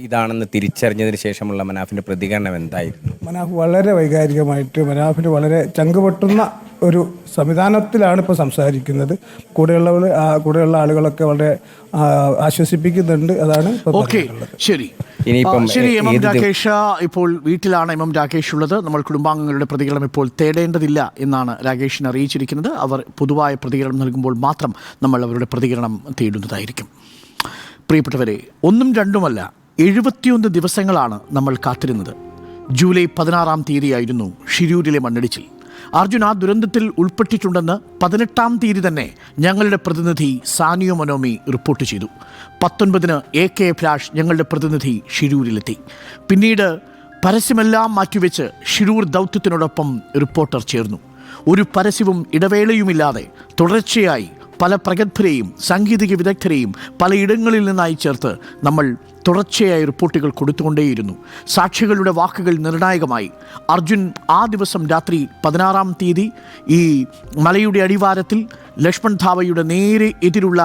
ഇതാണെന്ന് തിരിച്ചറിഞ്ഞതിന് ശേഷമുള്ള മനാഫിൻ്റെ പ്രതികരണം എന്തായിരുന്നു? മനാഫ് വളരെ വൈകാരികമായിട്ട്, മനാഫിന് വളരെ ചങ്കുപൊട്ടുന്ന ഒരു സംവിധാനത്തിലാണ് ഇപ്പോൾ സംസാരിക്കുന്നത്. കൂടെയുള്ള ആളുകളൊക്കെ വളരെ ആശ്വസിപ്പിക്കുന്നുണ്ട്. അതാണ് ശരി. എം രാകേഷ്, ഇപ്പോൾ വീട്ടിലാണ് എം രാകേഷ് ഉള്ളത്. നമ്മൾ കുടുംബാംഗങ്ങളുടെ പ്രതികരണം ഇപ്പോൾ തേടേണ്ടതില്ല എന്നാണ് രാകേഷിനെ അറിയിച്ചിരിക്കുന്നത്. അവർ പൊതുവായ പ്രതികരണം നൽകുമ്പോൾ മാത്രം നമ്മൾ അവരുടെ പ്രതികരണം തേടുന്നതായിരിക്കും. പ്രിയപ്പെട്ടവരെ, ഒന്നും രണ്ടുമല്ല, 71 ദിവസങ്ങളാണ് നമ്മൾ കാത്തിരുന്നത്. ജൂലൈ 16-ാം തീയതിയായിരുന്നു ഷിരൂരിലെ മണ്ണിടിച്ചിൽ. അർജുൻ ആ ദുരന്തത്തിൽ ഉൾപ്പെട്ടിട്ടുണ്ടെന്ന് 18-ാം തീയതി തന്നെ ഞങ്ങളുടെ പ്രതിനിധി സാനിയോ മനോമി റിപ്പോർട്ട് ചെയ്തു. 19-ന് AK അഭിലാഷ് ഞങ്ങളുടെ പ്രതിനിധി ഷിരൂരിലെത്തി. പിന്നീട് പരസ്യമെല്ലാം മാറ്റിവെച്ച് ഷിരൂർ ദൗത്യത്തിനോടൊപ്പം റിപ്പോർട്ടർ ചേർന്നു. ഒരു പരസ്യവും ഇടവേളയുമില്ലാതെ തുടർച്ചയായി പല പ്രഗത്ഭരെയും സാങ്കേതിക വിദഗ്ധരെയും പലയിടങ്ങളിൽ നിന്നായി ചേർത്ത് നമ്മൾ തുടർച്ചയായി റിപ്പോർട്ടുകൾ കൊടുത്തുകൊണ്ടേയിരുന്നു. സാക്ഷികളുടെ വാക്കുകൾ നിർണായകമായി. അർജുൻ ആ ദിവസം രാത്രി 16-ാം തീയതി ഈ മലയുടെ അടിവാരത്തിൽ ലക്ഷ്മൺ ധാവയുടെ നേരെ എതിരുള്ള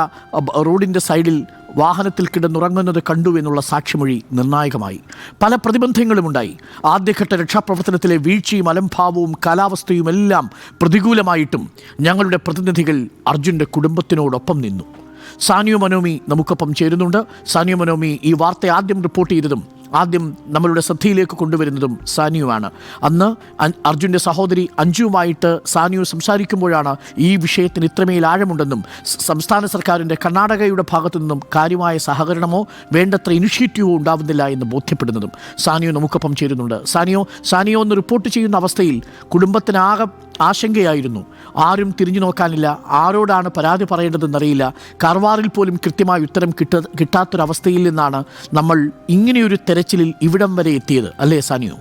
റോഡിൻ്റെ സൈഡിൽ വാഹനത്തിൽ കിടന്നുറങ്ങുന്നത് കണ്ടു എന്നുള്ള സാക്ഷിമൊഴി നിർണായകമായി. പല പ്രതിബന്ധങ്ങളുമുണ്ടായി. ആദ്യഘട്ട രക്ഷാപ്രവർത്തനത്തിലെ വീഴ്ചയും അലംഭാവവും കാലാവസ്ഥയുമെല്ലാം പ്രതികൂലമായിട്ടും ഞങ്ങളുടെ പ്രതിനിധികൾ അർജുൻ്റെ കുടുംബത്തിനോടൊപ്പം നിന്നു. സാനിയോ മനോമി നമുക്കൊപ്പം ചേരുന്നുണ്ട്. സാനിയോ മനോമി, ഈ വാർത്ത ആദ്യം റിപ്പോർട്ട് ചെയ്തതും ആദ്യം നമ്മളുടെ ശ്രദ്ധയിലേക്ക് കൊണ്ടുവരുന്നതും സാനിയുമാണ്. അന്ന് അർജുൻ്റെ സഹോദരി അഞ്ജുവുമായിട്ട് സാനിയു സംസാരിക്കുമ്പോഴാണ് ഈ വിഷയത്തിന് ഇത്രമേൽ ആഴമുണ്ടെന്നും സംസ്ഥാന സർക്കാരിൻ്റെ കർണാടകയുടെ ഭാഗത്തു നിന്നും കാര്യമായ സഹകരണമോ വേണ്ടത്ര ഇനിഷ്യേറ്റീവോ ഉണ്ടാവുന്നില്ല എന്ന് ബോധ്യപ്പെടുന്നതും. സാനിയോ നമുക്കൊപ്പം ചേരുന്നുണ്ട്. സാനിയോ ഒന്ന് റിപ്പോർട്ട് ചെയ്യുന്ന അവസ്ഥയിൽ കുടുംബത്തിനാകെ ആശങ്കയായിരുന്നു. ആരും തിരിഞ്ഞു നോക്കാനില്ല, ആരോടാണ് പരാതി പറയേണ്ടതെന്നറിയില്ല. കാർവാറിൽ പോലും കൃത്യമായ ഉത്തരം കിട്ടാത്തൊരവസ്ഥയിൽ നിന്നാണ് നമ്മൾ ഇങ്ങനെയൊരു തെരച്ചിലിൽ ഇവിടം വരെ എത്തിയത്, അല്ലേ സാനിയോ?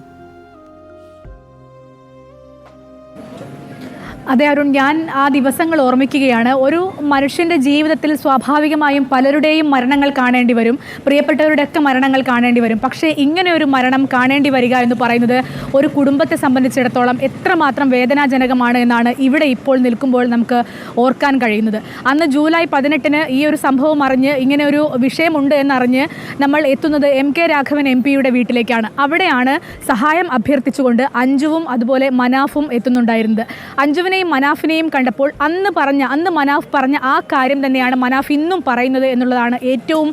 അതെ അരുൺ, ഞാൻ ആ ദിവസങ്ങൾ ഓർമ്മിക്കുകയാണ്. ഒരു മനുഷ്യൻ്റെ ജീവിതത്തിൽ സ്വാഭാവികമായും പലരുടെയും മരണങ്ങൾ കാണേണ്ടി വരും, പ്രിയപ്പെട്ടവരുടെയൊക്കെ മരണങ്ങൾ കാണേണ്ടി വരും. പക്ഷേ ഇങ്ങനെ ഒരു മരണം കാണേണ്ടി വരിക എന്ന് പറയുന്നത് ഒരു കുടുംബത്തെ സംബന്ധിച്ചിടത്തോളം എത്രമാത്രം വേദനാജനകമാണ് എന്നാണ് ഇവിടെ ഇപ്പോൾ നിൽക്കുമ്പോൾ നമുക്ക് ഓർക്കാൻ കഴിയുന്നത്. അന്ന് ജൂലൈ 18 ഈ ഒരു സംഭവം അറിഞ്ഞ്, ഇങ്ങനെ ഒരു വിഷയമുണ്ട് എന്നറിഞ്ഞ് നമ്മൾ എത്തുന്നത് MK രാഘവൻ MP-യുടെ വീട്ടിലേക്കാണ്. അവിടെയാണ് സഹായം അഭ്യർത്ഥിച്ചുകൊണ്ട് അഞ്ജുവും അതുപോലെ മനാഫും എത്തുന്നുണ്ടായിരുന്നത്. അഞ്ജുവിനെ മനാഫിനെയും കണ്ടപ്പോൾ അന്ന് മനാഫ് പറഞ്ഞ ആ കാര്യം തന്നെയാണ് മനാഫ് ഇന്നും പറയുന്നത് എന്നുള്ളതാണ് ഏറ്റവും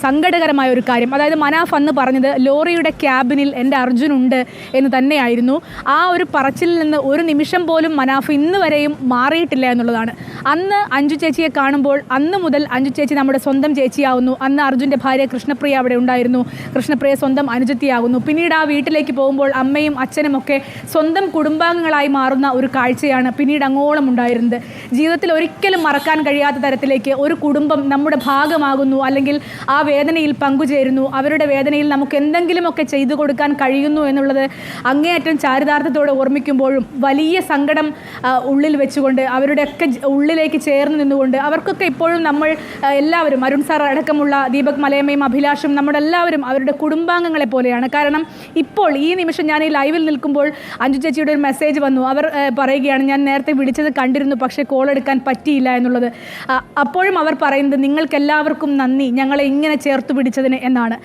സങ്കടകരമായ ഒരു കാര്യം. അതായത് മനാഫ് അന്ന് പറഞ്ഞത് ലോറിയുടെ ക്യാബിനിൽ എൻ്റെ അർജുനുണ്ട് എന്ന് തന്നെയായിരുന്നു. ആ ഒരു പറച്ചിലിൽ നിന്ന് ഒരു നിമിഷം പോലും മനാഫ് ഇന്ന് വരെയും മാറിയിട്ടില്ല എന്നുള്ളതാണ്. അന്ന് അഞ്ജു ചേച്ചിയെ കാണുമ്പോൾ അന്ന് മുതൽ അഞ്ജു ചേച്ചി നമ്മുടെ സ്വന്തം ചേച്ചിയാവുന്നു. അന്ന് അർജുൻ്റെ ഭാര്യ കൃഷ്ണപ്രിയ അവിടെ ഉണ്ടായിരുന്നു. കൃഷ്ണപ്രിയ സ്വന്തം അനുജത്തിയാകുന്നു. പിന്നീട് ആ വീട്ടിലേക്ക് പോകുമ്പോൾ അമ്മയും അച്ഛനും ഒക്കെ സ്വന്തം കുടുംബാംഗങ്ങളായി മാറുന്ന ഒരു കാഴ്ചയാണ് പിന്നീട് അങ്ങോളം ഉണ്ടായിരുന്നത്. ജീവിതത്തിൽ ഒരിക്കലും മറക്കാൻ കഴിയാത്ത തരത്തിലേക്ക് ഒരു കുടുംബം നമ്മുടെ ഭാഗമാകുന്നു, അല്ലെങ്കിൽ ആ വേദനയിൽ പങ്കുചേരുന്നു, അവരുടെ വേദനയിൽ നമുക്ക് എന്തെങ്കിലുമൊക്കെ ചെയ്തു കൊടുക്കാൻ കഴിയുന്നു എന്നുള്ളത് അങ്ങേയറ്റം ചാരിതാർത്ഥത്തോടെ ഓർമ്മിക്കുമ്പോഴും വലിയ സങ്കടം ഉള്ളിൽ വെച്ചുകൊണ്ട് അവരുടെയൊക്കെ ഉള്ളിലേക്ക് ചേർന്ന് നിന്നുകൊണ്ട് അവർക്കൊക്കെ ഇപ്പോഴും നമ്മൾ എല്ലാവരും, അരുൺ സാർ അടക്കമുള്ള ദീപക് മലയമ്മയും അഭിലാഷും നമ്മുടെ എല്ലാവരും അവരുടെ കുടുംബാംഗങ്ങളെ പോലെയാണ്. കാരണം ഇപ്പോൾ ഈ നിമിഷം ഞാൻ ഈ ലൈവിൽ നിൽക്കുമ്പോൾ അഞ്ജു ചേച്ചിയുടെ ഒരു മെസ്സേജ് വന്നു. അവർ പറയുകയാണ്, ഞാൻ നേരത്തെ വിളിച്ചത് കണ്ടിരുന്നു, പക്ഷേ കോൾ എടുക്കാൻ പറ്റിയില്ല എന്നുള്ളത്. അപ്പോഴും അവർ പറയുന്നത് നിങ്ങൾക്കെല്ലാവർക്കും നന്ദി, ഞങ്ങളെ ഇങ്ങനെ ചേർത്ത് പിടിച്ചതിന് എന്നാണ്.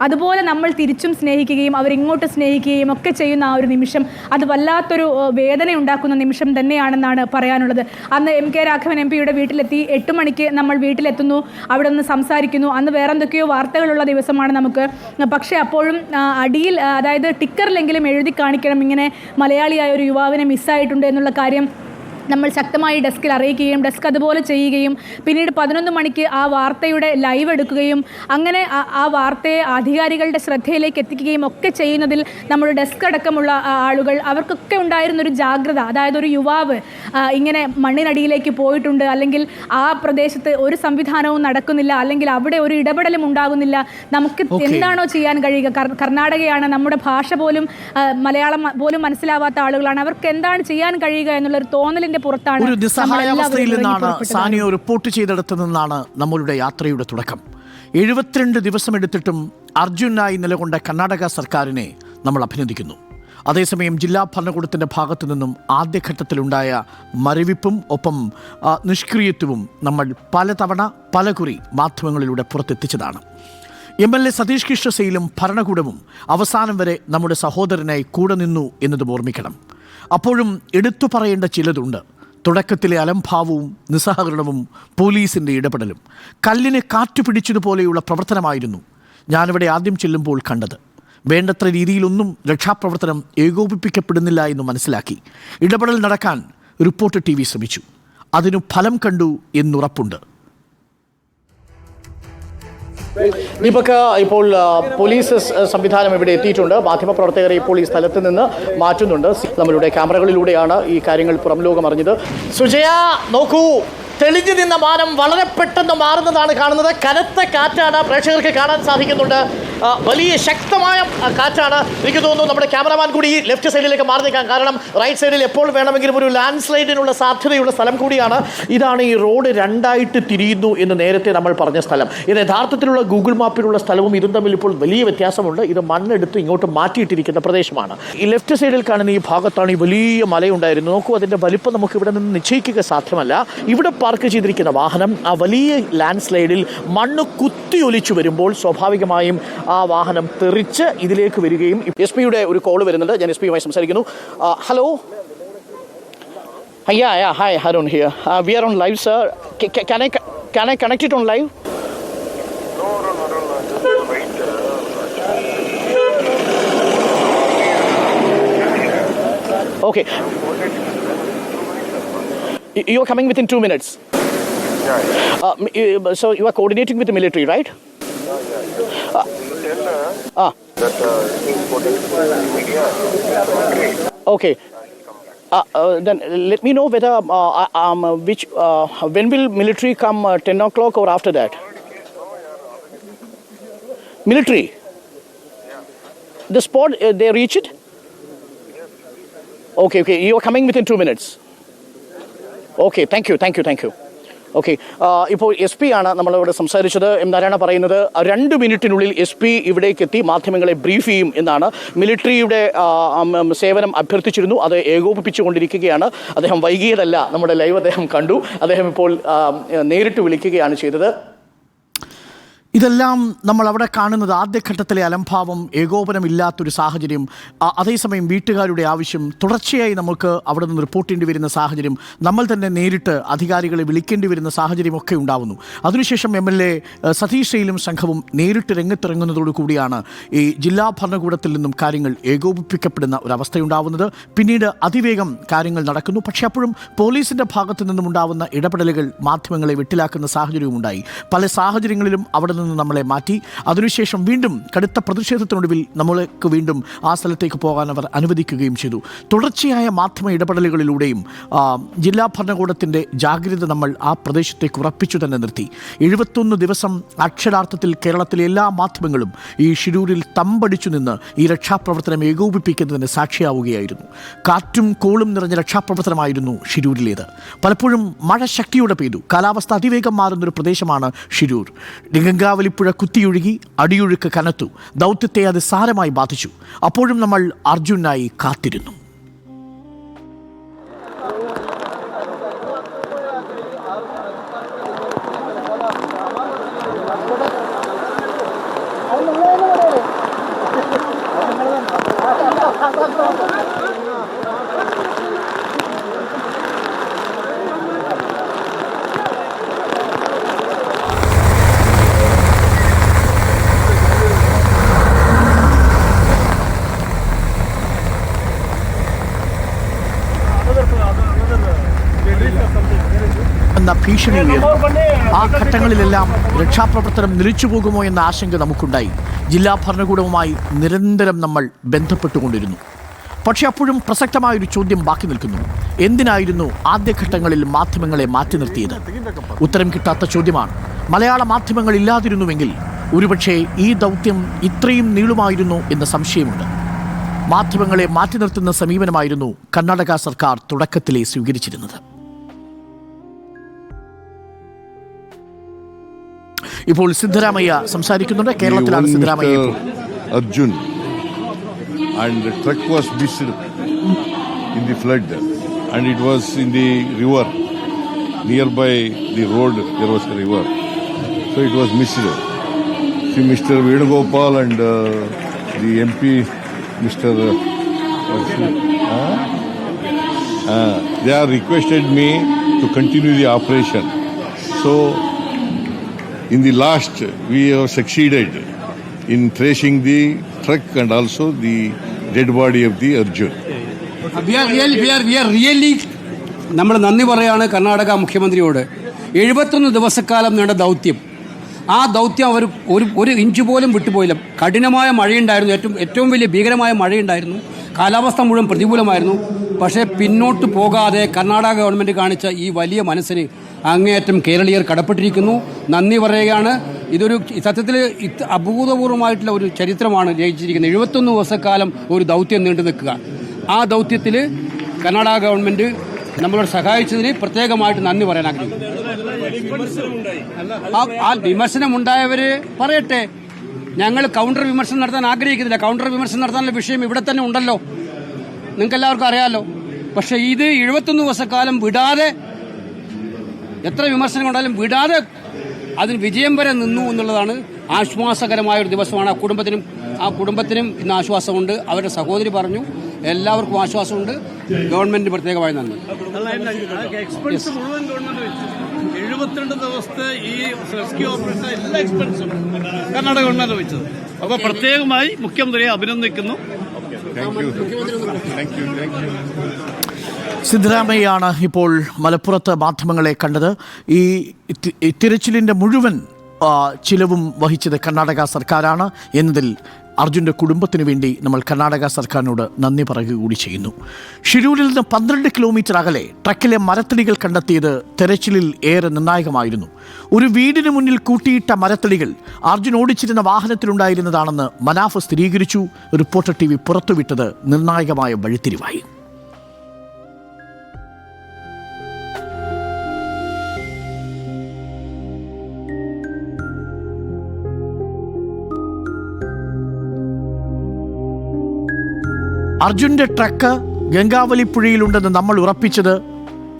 അതുപോലെ നമ്മൾ തിരിച്ചും സ്നേഹിക്കുകയും അവരിങ്ങോട്ട് സ്നേഹിക്കുകയും ഒക്കെ ചെയ്യുന്ന ആ ഒരു നിമിഷം അത് വല്ലാത്തൊരു വേദന ഉണ്ടാക്കുന്ന നിമിഷം തന്നെയാണെന്നാണ് പറയാനുള്ളത്. അന്ന് MK രാഘവൻ MP-യുടെ വീട്ടിലെത്തി 8 മണിക്ക് നമ്മൾ വീട്ടിലെത്തുന്നു, അവിടെ നിന്ന് സംസാരിക്കുന്നു. അന്ന് വേറെ എന്തൊക്കെയോ വാർത്തകളുള്ള ദിവസമാണ് നമുക്ക്. പക്ഷേ അപ്പോഴും അടിയിൽ, അതായത് ടിക്കറിലെങ്കിലും എഴുതി കാണിക്കണം ഇങ്ങനെ മലയാളിയായ ഒരു യുവാവിനെ മിസ്സായിട്ടുണ്ട് എന്നുള്ള കാര്യം നമ്മൾ ശക്തമായി ഡെസ്കിൽ അറിയിക്കുകയും ഡെസ്ക് അതുപോലെ ചെയ്യുകയും പിന്നീട് 11 മണിക്ക് ആ വാർത്തയുടെ ലൈവ് എടുക്കുകയും അങ്ങനെ ആ വാർത്തയെ അധികാരികളുടെ ശ്രദ്ധയിലേക്ക് എത്തിക്കുകയും ഒക്കെ ചെയ്യുന്നതിൽ നമ്മുടെ ഡെസ്ക് അടക്കമുള്ള ആളുകൾ അവർക്കൊക്കെ ഉണ്ടായിരുന്നൊരു ജാഗ്രത. അതായത് ഒരു യുവാവ് ഇങ്ങനെ മണ്ണിനടിയിലേക്ക് പോയിട്ടുണ്ട്, അല്ലെങ്കിൽ ആ പ്രദേശത്ത് ഒരു സംവിധാനവും നടക്കുന്നില്ല, അല്ലെങ്കിൽ അവിടെ ഒരു ഇടപെടലും ഉണ്ടാകുന്നില്ല, നമുക്ക് എന്താണോ ചെയ്യാൻ കഴിയുക? കർണാടകയാണ്, നമ്മുടെ ഭാഷ പോലും മലയാളം പോലും മനസ്സിലാവാത്ത ആളുകളാണ്, അവർക്ക് എന്താണ് ചെയ്യാൻ കഴിയുക എന്നുള്ളൊരു തോന്നലിൽ ഒരു നിസ്സഹായാവസ്ഥയിൽ നിന്നാണ് സാനിയോ റിപ്പോർട്ട് ചെയ്തെടുത്തു നിന്നാണ് നമ്മളുടെ യാത്രയുടെ തുടക്കം. 72 ദിവസമെടുത്തിട്ടും അർജുനായി നിലകൊണ്ട കർണാടക സർക്കാരിനെ നമ്മൾ അഭിനന്ദിക്കുന്നു. അതേസമയം ജില്ലാ ഭരണകൂടത്തിൻ്റെ ഭാഗത്തു നിന്നും ആദ്യഘട്ടത്തിലുണ്ടായ മരവിപ്പും ഒപ്പം നിഷ്ക്രിയത്വവും നമ്മൾ പലതവണ പലകുറി മാധ്യമങ്ങളിലൂടെ പുറത്തെത്തിച്ചതാണ്. MLA സതീഷ് കൃഷ്ണസേയിലും ഭരണകൂടവും അവസാനം വരെ നമ്മുടെ സഹോദരനായി കൂടെ നിന്നു എന്നതും ഓർമ്മിക്കണം. അപ്പോഴും എടുത്തു പറയേണ്ട ചിലതുണ്ട്. തുടക്കത്തിലെ അലംഭാവവും നിസ്സഹകരണവും പോലീസിൻ്റെ ഇടപെടലും കല്ലിന് കാറ്റുപിടിച്ചതുപോലെയുള്ള പ്രവർത്തനമായിരുന്നു ഞാനിവിടെ ആദ്യം ചെല്ലുമ്പോൾ കണ്ടത്. വേണ്ടത്ര രീതിയിലൊന്നും രക്ഷാപ്രവർത്തനം ഏകോപിപ്പിക്കപ്പെടുന്നില്ല എന്ന് മനസ്സിലാക്കി ഇടപെടൽ നടക്കാൻ റിപ്പോർട്ടർ TV ശ്രമിച്ചു. അതിനു ഫലം കണ്ടു എന്നുറപ്പുണ്ട്. ദീപക്, ഇപ്പോൾ പോലീസ് സംവിധാനം ഇവിടെ എത്തിയിട്ടുണ്ട്. മാധ്യമപ്രവർത്തകരെ ഇപ്പോൾ ഈ സ്ഥലത്ത് നിന്ന് മാറ്റുന്നുണ്ട്. നമ്മളുടെ ക്യാമറകളിലൂടെയാണ് ഈ കാര്യങ്ങൾ പുറം ലോകം അറിഞ്ഞത്. സുജയ, നോക്കൂ, തെളിഞ്ഞു നിന്ന മാനം വളരെ പെട്ടെന്ന് മാറുന്നതാണ് കാണുന്നത്. കനത്ത കാറ്റാണ് പ്രേക്ഷകർക്ക് കാണാൻ സാധിക്കുന്നുണ്ട്. വലിയ ശക്തമായ കാറ്റാണ്. എനിക്ക് തോന്നുന്നു നമ്മുടെ ക്യാമറമാൻ കൂടി ഈ ലെഫ്റ്റ് സൈഡിലേക്ക് മാറി നിൽക്കാൻ കാരണം റൈറ്റ് സൈഡിൽ എപ്പോൾ വേണമെങ്കിലും ഒരു ലാൻഡ് സ്ലൈഡിനുള്ള സാധ്യതയുള്ള സ്ഥലം കൂടിയാണ്. ഇതാണ് ഈ റോഡ് രണ്ടായിട്ട് തിരിയുന്നു എന്ന് നേരത്തെ നമ്മൾ പറഞ്ഞ സ്ഥലം. ഇത് യഥാർത്ഥത്തിലുള്ള ഗൂഗിൾ മാപ്പിലുള്ള സ്ഥലവും ഇതും തമ്മിൽ ഇപ്പോൾ വലിയ വ്യത്യാസമുണ്ട്. ഇത് മണ്ണെടുത്ത് ഇങ്ങോട്ട് മാറ്റിയിട്ടിരിക്കുന്ന പ്രദേശമാണ്. ഈ ലെഫ്റ്റ് സൈഡിൽ കാണുന്ന ഈ ഭാഗത്താണ് ഈ വലിയ മലയുണ്ടായിരുന്നു. നോക്കൂ, അതിൻ്റെ വലിപ്പം നമുക്ക് ഇവിടെ നിന്ന് നിശ്ചയിക്കുക സാധ്യമല്ല. ഇവിടെ പാർക്ക് ചെയ്തിരിക്കുന്ന വാഹനം ആ വലിയ ലാൻഡ് സ്ലൈഡിൽ മണ്ണ് കുത്തിയൊലിച്ചു വരുമ്പോൾ സ്വാഭാവികമായും ആ വാഹനം തെറിച്ച് ഇതിലേക്ക് വരികയും. SP-യുടെ ഒരു കോൾ വരുന്നുണ്ട്, ഞാൻ SP-യുമായി സംസാരിക്കുന്നു. Hello, hi, Harun here. We are on live, sir. Can I connect it on live? No. Just wait. Okay. You are coming within 2 minutes. Yeah. So you are coordinating with the military, right? That media. Okay. then let me know whether when will military come, 10 o'clock or after that? Military? The spot, they reach it? Okay, you are coming within 2 minutes. Okay, thank you. Okay, ഇപ്പോൾ S P ആണ് നമ്മളിവിടെ സംസാരിച്ചത്. നാരായണ പറയുന്നത് 2 മിനിറ്റിനുള്ളിൽ S P ഇവിടേക്ക് എത്തി മാധ്യമങ്ങളെ brief ചെയ്യും എന്നാണ്. മിലിറ്ററിയുടെ സേവനം അഭ്യർത്ഥിച്ചിരുന്നു, അത് ഏകോപിപ്പിച്ചുകൊണ്ടിരിക്കുകയാണ്. അദ്ദേഹം വൈകിയതല്ല, നമ്മുടെ ലൈവ് അദ്ദേഹം കണ്ടു. അദ്ദേഹം ഇപ്പോൾ നേരിട്ട് വിളിക്കുകയാണ് ചെയ്തത്. ഇതെല്ലാം നമ്മൾ അവിടെ കാണുന്നത് ആദ്യഘട്ടത്തിലെ അലംഭാവം, ഏകോപനമില്ലാത്തൊരു സാഹചര്യം, അതേസമയം വീട്ടുകാരുടെ ആവശ്യം, തുടർച്ചയായി നമുക്ക് അവിടെ നിന്ന് റിപ്പോർട്ട് ചെയ്യേണ്ടി വരുന്ന സാഹചര്യം, നമ്മൾ തന്നെ നേരിട്ട് അധികാരികളെ വിളിക്കേണ്ടി വരുന്ന സാഹചര്യമൊക്കെ ഉണ്ടാവുന്നു. അതിനുശേഷം MLA സതീഷ് ശൈലും സംഘവും നേരിട്ട് രംഗത്തിറങ്ങുന്നതോടുകൂടിയാണ് ഈ ജില്ലാ ഭരണകൂടത്തിൽ നിന്നും കാര്യങ്ങൾ ഏകോപിപ്പിക്കപ്പെടുന്ന ഒരവസ്ഥയുണ്ടാവുന്നത്. പിന്നീട് അതിവേഗം കാര്യങ്ങൾ നടക്കുന്നു. പക്ഷേ അപ്പോഴും പോലീസിൻ്റെ ഭാഗത്തു നിന്നും ഉണ്ടാവുന്ന ഇടപെടലുകൾ മാധ്യമങ്ങളെ വെട്ടിലാക്കുന്ന സാഹചര്യവും ഉണ്ടായി. പല സാഹചര്യങ്ങളിലും അവിടെ നിന്ന് നമ്മളെ മാറ്റി. അതിനുശേഷം വീണ്ടും കടുത്ത പ്രതിഷേധത്തിനൊടുവിൽ നമ്മൾക്ക് വീണ്ടും ആ സ്ഥലത്തേക്ക് പോകാൻ അവർ അനുവദിക്കുകയും ചെയ്തു. തുടർച്ചയായ മാധ്യമ ഇടപെടലുകളിലൂടെയും ജില്ലാ ഭരണകൂടത്തിൻ്റെ ജാഗ്രത നമ്മൾ ആ പ്രദേശത്തേക്ക് ഉറപ്പിച്ചു തന്നെ നിർത്തി. 71 ദിവസം അക്ഷരാർത്ഥത്തിൽ കേരളത്തിലെ എല്ലാ മാധ്യമങ്ങളും ഈ ഷിരൂരിൽ തമ്പടിച്ചു നിന്ന് ഈ രക്ഷാപ്രവർത്തനം ഏകോപിപ്പിക്കുന്നതിന് സാക്ഷിയാവുകയായിരുന്നു. കാറ്റും കോളും നിറഞ്ഞ രക്ഷാപ്രവർത്തനമായിരുന്നു ഷിരൂരിലേത്. പലപ്പോഴും മഴ ശക്തിയോടെ പെയ്തു. കാലാവസ്ഥ അതിവേഗം മാറുന്നൊരു പ്രദേശമാണ് ഷിരൂർ. വലിപ്പുഴ കുത്തിയൊഴുകി, അടിയൊഴുക്ക് കനത്തു. ദൗത്യത്തെ അത് സാരമായി ബാധിച്ചു. അപ്പോഴും നമ്മൾ അർജുനായി കാത്തിരുന്നു. എന്ന ഭീഷണി ഉയർന്നു. ആ ഘട്ടങ്ങളിലെല്ലാം രക്ഷാപ്രവർത്തനം നിലച്ചു പോകുമോ എന്ന ആശങ്ക നമുക്കുണ്ടായി. ജില്ലാ ഭരണകൂടവുമായി നിരന്തരം നമ്മൾ ബന്ധപ്പെട്ടുകൊണ്ടിരുന്നു. പക്ഷേ അപ്പോഴും പ്രസക്തമായൊരു ചോദ്യം ബാക്കി നിൽക്കുന്നു. എന്തിനായിരുന്നു ആദ്യഘട്ടങ്ങളിൽ മാധ്യമങ്ങളെ മാറ്റി നിർത്തിയത്? ഉത്തരം കിട്ടാത്ത ചോദ്യമാണ്. മലയാള മാധ്യമങ്ങൾ ഇല്ലാതിരുന്നുവെങ്കിൽ ഒരുപക്ഷെ ഈ ദൗത്യം ഇത്രയും നീളുമായിരുന്നു എന്ന സംശയമുണ്ട്. മാധ്യമങ്ങളെ മാറ്റി നിർത്തുന്ന സമീപനമായിരുന്നു കർണാടക സർക്കാർ തുടക്കത്തിലെ സ്വീകരിച്ചിരുന്നത്. ഇപ്പോൾ സിദ്ധരാമയ്യ സംസാരിക്കുന്നുണ്ട്. കേരളത്തിലാണ് Siddaramaiah. Arjun and the truck was missed in the flood and it was in the river nearby the road. There was a river, so it was missed. See, Mr. Vedugopal and the MP Mr. They are requested me to continue the operation. So in the last we have succeeded in tracing the truck and also the dead body of the Arjun. We are really നമ്മൾ നന്ദി പറയാണ് കർണാടക മുഖ്യമന്ത്രിയോട്. 71 ദിവസക്കാലം നീണ്ട ദൗത്യം, ആ ദൗത്യം അവർ ഒരു inch പോലും വിട്ടുപോയില്ല. കഠിനമായ മഴയുണ്ടായിരുന്നു, ഏറ്റവും വലിയ ഭീകരമായ മഴയുണ്ടായിരുന്നു, കാലാവസ്ഥ മുഴുവൻ പ്രതികൂലമായിരുന്നു. പക്ഷേ പിന്നോട്ട് പോകാതെ കർണാടക ഗവൺമെൻറ് കാണിച്ച ഈ വലിയ മനസ്സിന് അങ്ങേയറ്റം കേരളീയർ കടപ്പെട്ടിരിക്കുന്നു. നന്ദി പറയുകയാണ്. ഇതൊരു സത്യത്തിൽ അഭൂതപൂർവമായിട്ടുള്ള ഒരു ചരിത്രമാണ് രചിച്ചിരിക്കുന്നത്. 71 ദിവസക്കാലം ഒരു ദൗത്യം നീണ്ടു നിൽക്കുക. ആ ദൗത്യത്തിൽ കർണാടക ഗവൺമെൻറ് നമ്മളോട് സഹായിച്ചതിന് പ്രത്യേകമായിട്ട് നന്ദി പറയാൻ ആഗ്രഹിക്കുന്നു. ആ വിമർശനമുണ്ടായവർ പറയട്ടെ. ഞങ്ങൾ കൗണ്ടർ വിമർശനം നടത്താൻ ആഗ്രഹിക്കുന്നില്ല. കൗണ്ടർ വിമർശനം നടത്താനുള്ള വിഷയം ഇവിടെ തന്നെ ഉണ്ടല്ലോ, നിങ്ങൾക്ക് എല്ലാവർക്കും അറിയാമല്ലോ. പക്ഷേ ഇത് 71 ദിവസക്കാലം വിടാതെ, എത്ര വിമർശനം കൊണ്ടാലും വിടാതെ അതിന് വിജയം വരെ നിന്നു എന്നുള്ളതാണ് ആശ്വാസകരമായ ഒരു ദിവസമാണ്. ആ കുടുംബത്തിനും ഇന്ന് ആശ്വാസമുണ്ട്. അവരുടെ സഹോദരി പറഞ്ഞു, എല്ലാവർക്കും ആശ്വാസമുണ്ട്. ഗവൺമെന്റിന് പ്രത്യേകമായി നന്ദി. 72 ദിവസത്തെ ഈ റെസ്ക്യൂ ഓപ്പറേഷൻ എല്ലാ എക്സ്പെൻസും കർണാടക ഗവൺമെന്റ് വെച്ചത്. അപ്പോൾ പ്രത്യേകമായി മുഖ്യമന്ത്രിയെ അഭിനന്ദിക്കുന്നു. സിദ്ധരാമയ്യാണ് ഇപ്പോൾ മലപ്പുറത്ത് മാധ്യമങ്ങളെ കണ്ടത്. ഈ തിരച്ചിലിൻ്റെ മുഴുവൻ ചിലവും വഹിച്ചത് കർണാടക സർക്കാരാണ് എന്നതിൽ അർജുൻ്റെ കുടുംബത്തിന് വേണ്ടി നമ്മൾ കർണാടക സർക്കാരിനോട് നന്ദി പറയുക കൂടി ചെയ്യുന്നു. ഷിരൂരിൽ നിന്ന് 12 കിലോമീറ്റർ അകലെ ട്രക്കിലെ മരത്തടികൾ കണ്ടെത്തിയത് തെരച്ചിലിൽ ഏറെ നിർണായകമായിരുന്നു. ഒരു വീടിന് മുന്നിൽ കൂട്ടിയിട്ട മരത്തടികൾ അർജുൻ ഓടിച്ചിരുന്ന വാഹനത്തിലുണ്ടായിരുന്നതാണെന്ന് മനാഫ് സ്ഥിരീകരിച്ചു. റിപ്പോർട്ടർ TV പുറത്തുവിട്ടത് നിർണായകമായ വഴിത്തിരിവായി. അർജുൻ്റെ ട്രക്ക് ഗംഗാവലിപ്പുഴയിലുണ്ടെന്ന് നമ്മൾ ഉറപ്പിച്ചത്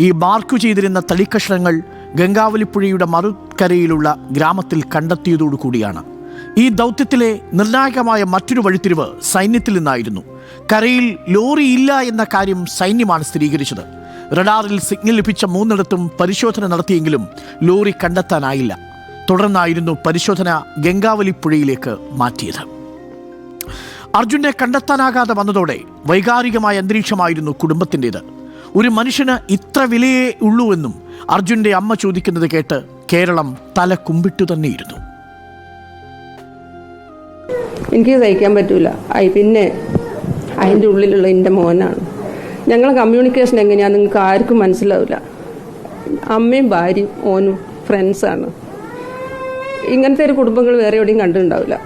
ഈ മാർക്കു ചെയ്തിരുന്ന തടിക്കഷ്ണങ്ങൾ ഗംഗാവലിപ്പുഴയുടെ മറുകരയിലുള്ള ഗ്രാമത്തിൽ കണ്ടെത്തിയതോടുകൂടിയാണ്. ഈ ദൗത്യത്തിലെ നിർണായകമായ മറ്റൊരു വഴിത്തിരിവ് സൈന്യത്തിൽ നിന്നായിരുന്നു. കരയിൽ ലോറി ഇല്ല എന്ന കാര്യം സൈന്യമാണ് സ്ഥിരീകരിച്ചത്. റഡാറിൽ സിഗ്നൽ ലഭിച്ച 3 പരിശോധന നടത്തിയെങ്കിലും ലോറി കണ്ടെത്താനായില്ല. തുടർന്നായിരുന്നു പരിശോധന ഗംഗാവലിപ്പുഴയിലേക്ക് മാറ്റിയത്. അർജുനെ കണ്ടെത്താനാകാതെ വന്നതോടെ വൈകാരികമായ അന്തരീക്ഷമായിരുന്നു കുടുംബത്തിൻ്റേത്. ഒരു മനുഷ്യന് ഇത്ര വിലയേ ഉള്ളൂ എന്നും അർജുൻ്റെ അമ്മ ചോദിക്കുന്നത് കേട്ട് കേരളം തല കുമ്പിട്ടു തന്നെയിരുന്നു. എനിക്ക് സഹിക്കാൻ പറ്റൂല. പിന്നെ അതിൻ്റെ ഉള്ളിലുള്ള എൻ്റെ മോനാണ്. ഞങ്ങളെ കമ്മ്യൂണിക്കേഷൻ എങ്ങനെയാണെന്ന് നിങ്ങൾക്ക് ആർക്കും മനസ്സിലാവില്ല. അമ്മയും ഭാര്യയും ഓനും ഫ്രണ്ട്സാണ്. ഇങ്ങനത്തെ ഒരു കുടുംബങ്ങൾ വേറെ എവിടെയും കണ്ടിട്ടുണ്ടാവില്ല.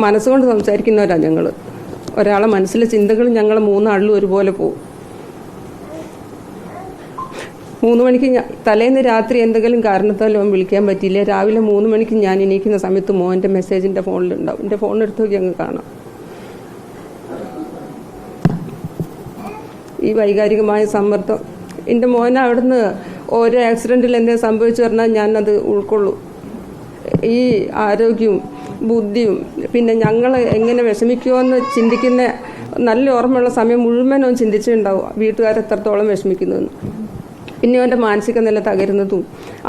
മനസ്സുകൊണ്ട് സംസാരിക്കുന്നവരാണ് ഞങ്ങൾ. ഒരാളെ മനസ്സിലെ ചിന്തകൾ ഞങ്ങൾ 3 ആളിലും ഒരുപോലെ പോകും. 3 മണിക്ക് തലേന്ന് രാത്രി എന്തെങ്കിലും കാരണത്താൽ ഓൻ വിളിക്കാൻ പറ്റിയില്ല. രാവിലെ 3 മണിക്ക് ഞാൻ എണീക്കുന്ന സമയത്ത് മോൻ്റെ മെസ്സേജ് എൻ്റെ ഫോണിലുണ്ടാവും. എൻ്റെ ഫോണെടുത്ത് നോക്കി അങ്ങ് കാണാം. ഈ വൈകാരികമായ സമ്മർദ്ദം എൻ്റെ മോനെ അവിടുന്ന് ഓരോ ആക്സിഡൻറ്റിൽ എന്തെങ്കിലും സംഭവിച്ചു പറഞ്ഞാൽ ഞാനത് ഉൾക്കൊള്ളൂ. ഈ ആരോഗ്യവും ബുദ്ധിയും പിന്നെ ഞങ്ങൾ എങ്ങനെ വിഷമിക്കുമോയെന്ന് ചിന്തിക്കുന്ന നല്ല ഓർമ്മയുള്ള സമയം മുഴുവനും ചിന്തിച്ചിട്ടുണ്ടാവും വീട്ടുകാരെത്രത്തോളം വിഷമിക്കുന്നതെന്ന്. പിന്നെ അവൻ്റെ മാനസിക നില തകരുന്നതും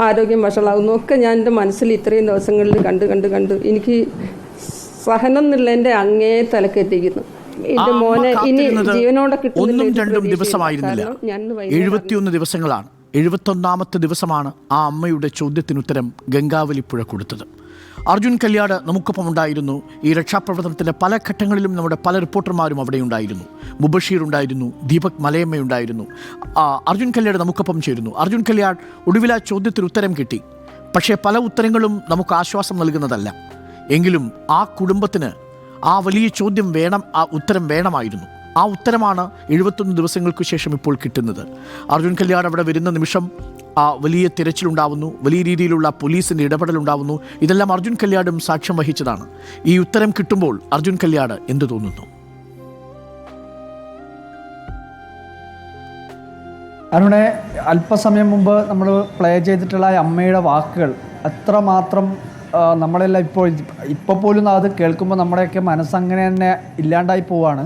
ആരോഗ്യം വഷളാകുന്നതും ഒക്കെ ഞാൻ എൻ്റെ മനസ്സിൽ ഇത്രയും ദിവസങ്ങളിൽ കണ്ട് എനിക്ക് സഹനം എന്നുള്ളതിൻ്റെ അങ്ങേ തലക്കെത്തിക്കുന്നു. എൻ്റെ മോനെ ഇനി ജീവനോടെ കിട്ടുന്ന ദിവസമായിരുന്നില്ല, 71 ദിവസങ്ങളാണ്. 71ാമത്തെ ദിവസമാണ് ആ അമ്മയുടെ ചോദ്യത്തിനുത്തരം ഗംഗാവലിപ്പുഴ കൊടുത്തത്. അർജുൻ കല്യാട് നമുക്കൊപ്പം ഉണ്ടായിരുന്നു. ഈ രക്ഷാപ്രവർത്തനത്തിൻ്റെ പല ഘട്ടങ്ങളിലും നമ്മുടെ പല റിപ്പോർട്ടർമാരും അവിടെ ഉണ്ടായിരുന്നു. മുബഷീർ ഉണ്ടായിരുന്നു, ദീപക് മലയമ്മയുണ്ടായിരുന്നു. അർജുൻ കല്യാട് നമുക്കൊപ്പം ചേരുന്നു. അർജുൻ കല്യാട്, ഒടുവിൽ ആ ചോദ്യത്തിന് ഉത്തരം കിട്ടി. പക്ഷേ പല ഉത്തരങ്ങളും നമുക്ക് ആശ്വാസം നൽകുന്നതല്ല. എങ്കിലും ആ കുടുംബത്തിന് ആ വലിയ ചോദ്യം വേണം, ആ ഉത്തരം വേണമായിരുന്നു. ആ ഉത്തരമാണ് 71 ദിവസങ്ങൾക്ക് ശേഷം ഇപ്പോൾ കിട്ടുന്നത്. അർജുൻ കല്യാട് അവിടെ വരുന്ന നിമിഷം വലിയ തിരച്ചിലുണ്ടാവുന്നു, വലിയ രീതിയിലുള്ള പോലീസിൻ്റെ ഇടപെടലുണ്ടാവുന്നു. ഇതെല്ലാം അർജുൻ കല്യാടും സാക്ഷ്യം വഹിച്ചതാണ്. ഈ ഉത്തരം കിട്ടുമ്പോൾ അർജുൻ കല്യാട് എന്തു തോന്നുന്നു? അരുണെ, അല്പസമയം മുമ്പ് നമ്മൾ പ്ലേ ചെയ്തിട്ടുള്ള അമ്മയുടെ വാക്കുകൾ എത്രമാത്രം നമ്മളെല്ലാം ഇപ്പോൾ പോലും അത് കേൾക്കുമ്പോൾ നമ്മുടെയൊക്കെ മനസ്സങ്ങനെ തന്നെ ഇല്ലാണ്ടായി പോവാണ്.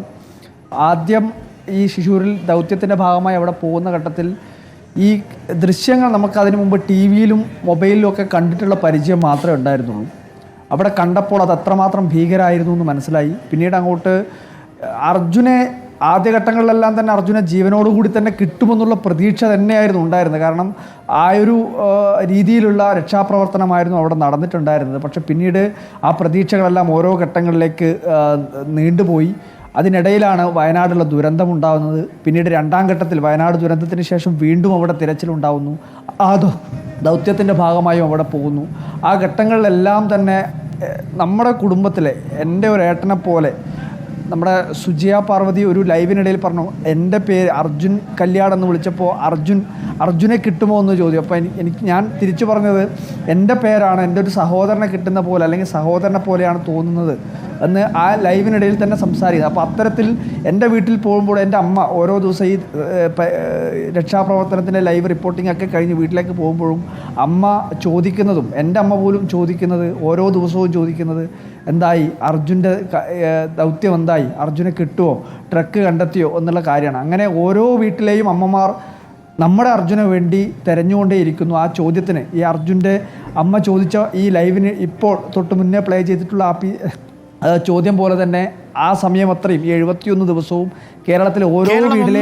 ആദ്യം ഈ ശിശൂരിൽ ദൗത്യത്തിൻ്റെ ഭാഗമായി അവിടെ പോകുന്ന ഘട്ടത്തിൽ ഈ ദൃശ്യങ്ങൾ നമുക്കതിനു മുമ്പ് TV-യിലും മൊബൈലിലും ഒക്കെ കണ്ടിട്ടുള്ള പരിചയം മാത്രമേ ഉണ്ടായിരുന്നുള്ളൂ. അവിടെ കണ്ടപ്പോൾ അത് എത്രമാത്രം ഭീകരമായിരുന്നു എന്ന് മനസ്സിലായി. പിന്നീട് അങ്ങോട്ട് അർജുനെ ആദ്യഘട്ടങ്ങളിലെല്ലാം തന്നെ അർജുനെ ജീവനോടുകൂടി തന്നെ കിട്ടുമെന്നുള്ള പ്രതീക്ഷ തന്നെയായിരുന്നു ഉണ്ടായിരുന്നത്. കാരണം ആ ഒരു രീതിയിലുള്ള രക്ഷാപ്രവർത്തനമായിരുന്നു അവിടെ നടന്നിട്ടുണ്ടായിരുന്നത്. പക്ഷെ പിന്നീട് ആ പ്രതീക്ഷകളെല്ലാം ഓരോ ഘട്ടങ്ങളിലേക്ക് നീണ്ടുപോയി. അതിനിടയിലാണ് വയനാടുള്ള ദുരന്തമുണ്ടാകുന്നത്. പിന്നീട് 2ാം ഘട്ടത്തിൽ വയനാട് ദുരന്തത്തിന് ശേഷം വീണ്ടും അവിടെ തിരച്ചിലുണ്ടാകുന്നു. ആ ദൗത്യത്തിൻ്റെ ഭാഗമായും അവിടെ പോകുന്നു. ആ ഘട്ടങ്ങളിലെല്ലാം തന്നെ നമ്മുടെ കുടുംബത്തിലെ എൻ്റെ ഒരു ഏട്ടനെ പോലെ നമ്മുടെ സുജിയ പാർവതി ഒരു ലൈവിനിടയിൽ പറഞ്ഞു, എൻ്റെ പേര് അർജുൻ കല്യാട് എന്ന് വിളിച്ചപ്പോൾ അർജുനെ കിട്ടുമോ എന്ന് ചോദ്യം. അപ്പോൾ ഞാൻ തിരിച്ചു പറഞ്ഞത് എൻ്റെ പേരാണ്, എൻ്റെ ഒരു സഹോദരനെ കിട്ടുന്ന പോലെ അല്ലെങ്കിൽ സഹോദരനെ പോലെയാണ് തോന്നുന്നത് എന്ന് ആ ലൈവിനിടയിൽ തന്നെ സംസാരിക്കുന്നത്. അപ്പോൾ അത്തരത്തിൽ എൻ്റെ വീട്ടിൽ പോകുമ്പോൾ എൻ്റെ അമ്മ ഓരോ ദിവസം ഈ രക്ഷാപ്രവർത്തനത്തിൻ്റെ ലൈവ് റിപ്പോർട്ടിംഗ് ഒക്കെ കഴിഞ്ഞ് വീട്ടിലേക്ക് പോകുമ്പോഴും അമ്മ ചോദിക്കുന്നതും എൻ്റെ അമ്മ പോലും ചോദിക്കുന്നത് ഓരോ ദിവസവും ചോദിക്കുന്നത് എന്തായി, അർജുൻ്റെ ദൗത്യം എന്തായി, അർജുനെ കിട്ടുമോ, ട്രക്ക് കണ്ടെത്തിയോ എന്നുള്ള കാര്യമാണ്. അങ്ങനെ ഓരോ വീട്ടിലെയും അമ്മമാർ നമ്മുടെ അർജുന് വേണ്ടി തിരഞ്ഞുകൊണ്ടേയിരിക്കുന്നു. ആ ചോദ്യത്തിന് ഈ അർജുൻ്റെ അമ്മ ചോദിച്ച ഈ ലൈവിന് ഇപ്പോൾ തൊട്ട് മുന്നേ പ്ലേ ചെയ്തിട്ടുള്ള ചോദ്യം പോലെ തന്നെ ആ സമയം അത്രയും 71 ദിവസവും കേരളത്തിലെ ഓരോ വീട്ടിലെ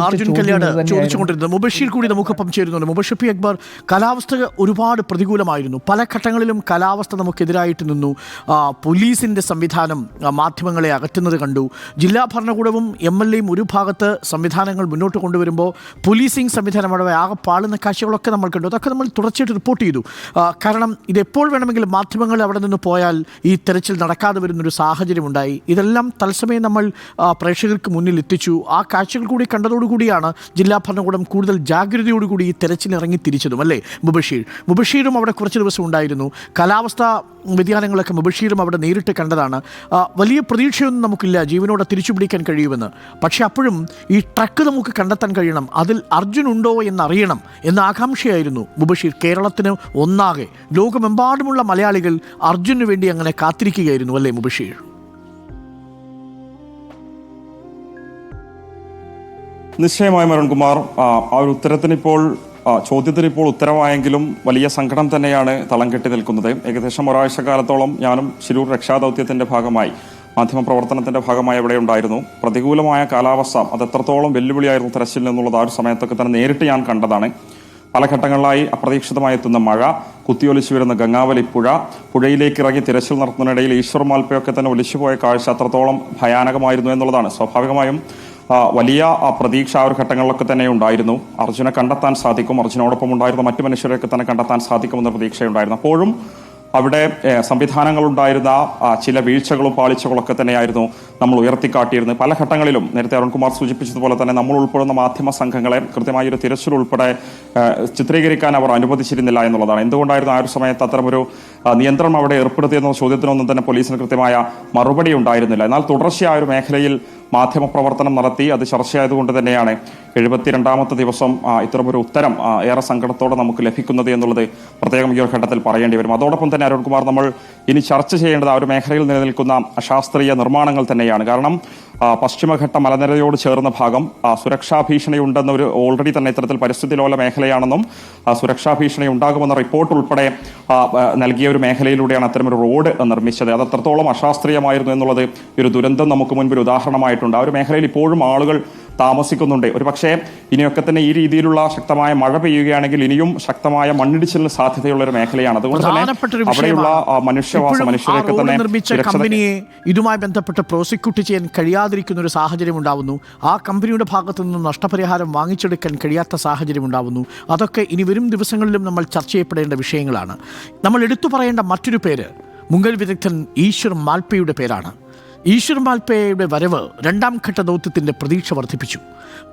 അർജുൻ കല്യാട് ചോദിച്ചുകൊണ്ടിരുന്നത്. മുബഷീർ കൂടി നമുക്കൊപ്പം ചേരുന്നുണ്ട്. മുബഷീർ പി അക്ബർ, കാലാവസ്ഥ ഒരുപാട് പ്രതികൂലമായിരുന്നു. പല ഘട്ടങ്ങളിലും കാലാവസ്ഥ നമുക്കെതിരായിട്ട് നിന്നു. പോലീസിൻ്റെ സംവിധാനം മാധ്യമങ്ങളെ അകറ്റുന്നത് കണ്ടു. ജില്ലാ ഭരണകൂടവും MLAയും ഒരു ഭാഗത്ത് സംവിധാനങ്ങൾ മുന്നോട്ട് കൊണ്ടുവരുമ്പോൾ പോലീസിംഗ് സംവിധാനം അവിടെ ആകെ പാളുന്ന കാഴ്ചകളൊക്കെ നമ്മൾ കണ്ടു. അതൊക്കെ നമ്മൾ തുടർച്ചയായിട്ട് റിപ്പോർട്ട് ചെയ്തു. കാരണം ഇതെപ്പോൾ വേണമെങ്കിലും മാധ്യമങ്ങൾ അവിടെ നിന്ന് പോയാൽ ഈ തെരച്ചിൽ നടക്കാതെ വരുന്നൊരു സാഹചര്യമുണ്ടായി. ഇതെല്ലാം തത്സമയം നമ്മൾ പ്രേക്ഷകർക്ക് മുന്നിൽ എത്തിച്ചു. ആ കാഴ്ചകൾ കൂടി കണ്ടതോടുകൂടിയാണ് ജില്ലാ ഭരണകൂടം കൂടുതൽ ജാഗ്രതയോടുകൂടി ഈ തെരച്ചിൽ ഇറങ്ങി തിരിച്ചതും, അല്ലേ മുബഷീറും അവിടെ കുറച്ച് ദിവസം ഉണ്ടായിരുന്നു. കാലാവസ്ഥാ വ്യതിയാനങ്ങളൊക്കെ മുബഷീറും അവിടെ നേരിട്ട് കണ്ടതാണ്. വലിയ പ്രതീക്ഷയൊന്നും നമുക്കില്ല ജീവനോടെ തിരിച്ചു പിടിക്കാൻ കഴിയുമെന്ന്. പക്ഷേ അപ്പോഴും ഈ ട്രക്ക് നമുക്ക് കണ്ടെത്താൻ കഴിയണം, അതിൽ അർജുൻ ഉണ്ടോ എന്നറിയണം എന്ന ആകാംക്ഷയായിരുന്നു മുബഷീർ. കേരളത്തിന് ഒന്നാകെ ലോകമെമ്പാടുമുള്ള മലയാളികൾ അർജുനു വേണ്ടി അങ്ങനെ കാത്തിരിക്കുകയായിരുന്നു, അല്ലേ മുബഷീർ? നിശ്ചയമായും അരുൺകുമാർ, ആ ഒരു ചോദ്യത്തിന് ഇപ്പോൾ ഉത്തരവായെങ്കിലും വലിയ സങ്കടം തന്നെയാണ് തളം കെട്ടി നിൽക്കുന്നത്. ഏകദേശം ഒരാഴ്ച കാലത്തോളം ഞാനും ശിരൂർ രക്ഷാദൗത്യത്തിന്റെ ഭാഗമായി മാധ്യമപ്രവർത്തനത്തിന്റെ ഭാഗമായി അവിടെ ഉണ്ടായിരുന്നു. പ്രതികൂലമായ കാലാവസ്ഥ അത് എത്രത്തോളം വെല്ലുവിളിയായിരുന്നു തെരച്ചിൽ എന്നുള്ളത് ആ ഒരു സമയത്തൊക്കെ തന്നെ നേരിട്ട് ഞാൻ കണ്ടതാണ്. പല ഘട്ടങ്ങളിലായി അപ്രതീക്ഷിതമായി എത്തുന്ന മഴ, കുത്തിയൊലിച്ചു വരുന്ന ഗംഗാവലി പുഴയിലേക്ക് ഇറങ്ങി തിരച്ചിൽ നടത്തുന്നതിനിടയിൽ ഈശ്വർ മാൽപ്പയൊക്കെ തന്നെ ഒലിച്ചുപോയ കാഴ്ച അത്രത്തോളം ഭയാനകമായിരുന്നു എന്നുള്ളതാണ്. സ്വാഭാവികമായും വലിയ പ്രതീക്ഷ ആ ഒരു ഘട്ടങ്ങളിലൊക്കെ തന്നെ ഉണ്ടായിരുന്നു. അർജുനെ കണ്ടെത്താൻ സാധിക്കും, അർജുനോടൊപ്പം ഉണ്ടായിരുന്ന മറ്റു മനുഷ്യരെയൊക്കെ തന്നെ കണ്ടെത്താൻ സാധിക്കുമെന്ന പ്രതീക്ഷയുണ്ടായിരുന്നു. അപ്പോഴും അവിടെ സംവിധാനങ്ങളുണ്ടായിരുന്ന ചില വീഴ്ചകളും പാളിച്ചകളൊക്കെ തന്നെയായിരുന്നു നമ്മൾ ഉയർത്തിക്കാട്ടിയിരുന്നത്. പല ഘട്ടങ്ങളിലും നേരത്തെ അരുൺകുമാർ സൂചിപ്പിച്ചതുപോലെ തന്നെ നമ്മൾ ഉൾപ്പെടുന്ന മാധ്യമ സംഘങ്ങളെ കൃത്യമായ ഒരു തിരച്ചിൽ ഉൾപ്പെടെ ചിത്രീകരിക്കാൻ അവർ അനുവദിച്ചിരുന്നില്ല എന്നുള്ളതാണ്. എന്തുകൊണ്ടായിരുന്നു ആ ഒരു സമയത്ത് അത്തരമൊരു നിയന്ത്രണം അവിടെ ഏർപ്പെടുത്തിയെന്ന ചോദ്യത്തിനൊന്നും തന്നെ പോലീസിന് കൃത്യമായ മറുപടി ഉണ്ടായിരുന്നില്ല. എന്നാൽ തുടർച്ചയായ ഒരു മേഖലയിൽ മാധ്യമപ്രവർത്തനം നടത്തി അത് ചർച്ചയായതുകൊണ്ട് തന്നെയാണ് 72ാമത്തെ ദിവസം ഇത്തരമൊരു ഉത്തരം ഏറെ സങ്കടത്തോടെ നമുക്ക് ലഭിക്കുന്നത് എന്നുള്ളത് പ്രത്യേകം ഈ ഒരു ഘട്ടത്തിൽ പറയേണ്ടി വരും. അതോടൊപ്പം തന്നെ അരുൺകുമാർ, നമ്മൾ ഇനി ചർച്ച ചെയ്യേണ്ടത് ആ ഒരു മേഖലയിൽ നിലനിൽക്കുന്ന അശാസ്ത്രീയ നിർമ്മാണങ്ങൾ തന്നെയാണ്. കാരണം പശ്ചിമഘട്ട മലനിരയോട് ചേർന്ന ഭാഗം സുരക്ഷാ ഭീഷണി ഉണ്ടെന്നൊരു ഓൾറെഡി തന്നെ ഇത്തരത്തിൽ പരിസ്ഥിതി ലോല മേഖലയാണെന്നും സുരക്ഷാ ഭീഷണി ഉണ്ടാകുമെന്ന റിപ്പോർട്ട് ഉൾപ്പെടെ നൽകിയ ഒരു മേഖലയിലൂടെയാണ് അത്തരമൊരു റോഡ് നിർമ്മിച്ചത്. അത് അത്രത്തോളം അശാസ്ത്രീയമായിരുന്നു എന്നുള്ളത് ഒരു ദുരന്തം നമുക്ക് മുൻപ് ഒരു ഉദാഹരണമായിട്ടുണ്ട്. ആ ഒരു മേഖലയിൽ ഇപ്പോഴും ആളുകൾ താമസിക്കുന്നുണ്ട്. ഒരു പക്ഷേ ഇനിയൊക്കെ തന്നെ ഈ രീതിയിലുള്ള ശക്തമായ മഴ പെയ്യുകയാണെങ്കിൽ ഇനിയും ശക്തമായ മണ്ണിടിച്ചിലിന് സാധ്യതയുള്ള ഒരു മേഖലയാണ്. അതുകൊണ്ട് തന്നെ അവിടെയുള്ള മനുഷ്യരെയൊക്കെ തന്നെ നിർമ്മിച്ച കമ്പനിയെ ഇതുമായി ബന്ധപ്പെട്ട് പ്രോസിക്യൂട്ട് ചെയ്യാൻ കഴിയാതിരിക്കുന്ന ഒരു സാഹചര്യം ഉണ്ടാവുന്നു. ആ കമ്പനിയുടെ ഭാഗത്തു നിന്നും നഷ്ടപരിഹാരം വാങ്ങിച്ചെടുക്കാൻ കഴിയാത്ത സാഹചര്യം ഉണ്ടാവുന്നു. അതൊക്കെ ഇനി വരും ദിവസങ്ങളിലും നമ്മൾ ചർച്ച ചെയ്യപ്പെടേണ്ട വിഷയങ്ങളാണ്. നമ്മൾ എടുത്തു പറയേണ്ട മറ്റൊരു പേര് മുങ്ങൽ വിദഗ്ധൻ ഈശ്വർ മാൽപ്പയുടെ പേരാണ്. ഈശ്വർ മാൽപ്പയുടെ വരവ് 2ാം ഘട്ട ദൗത്യത്തിൻ്റെ പ്രതീക്ഷ വർദ്ധിപ്പിച്ചു.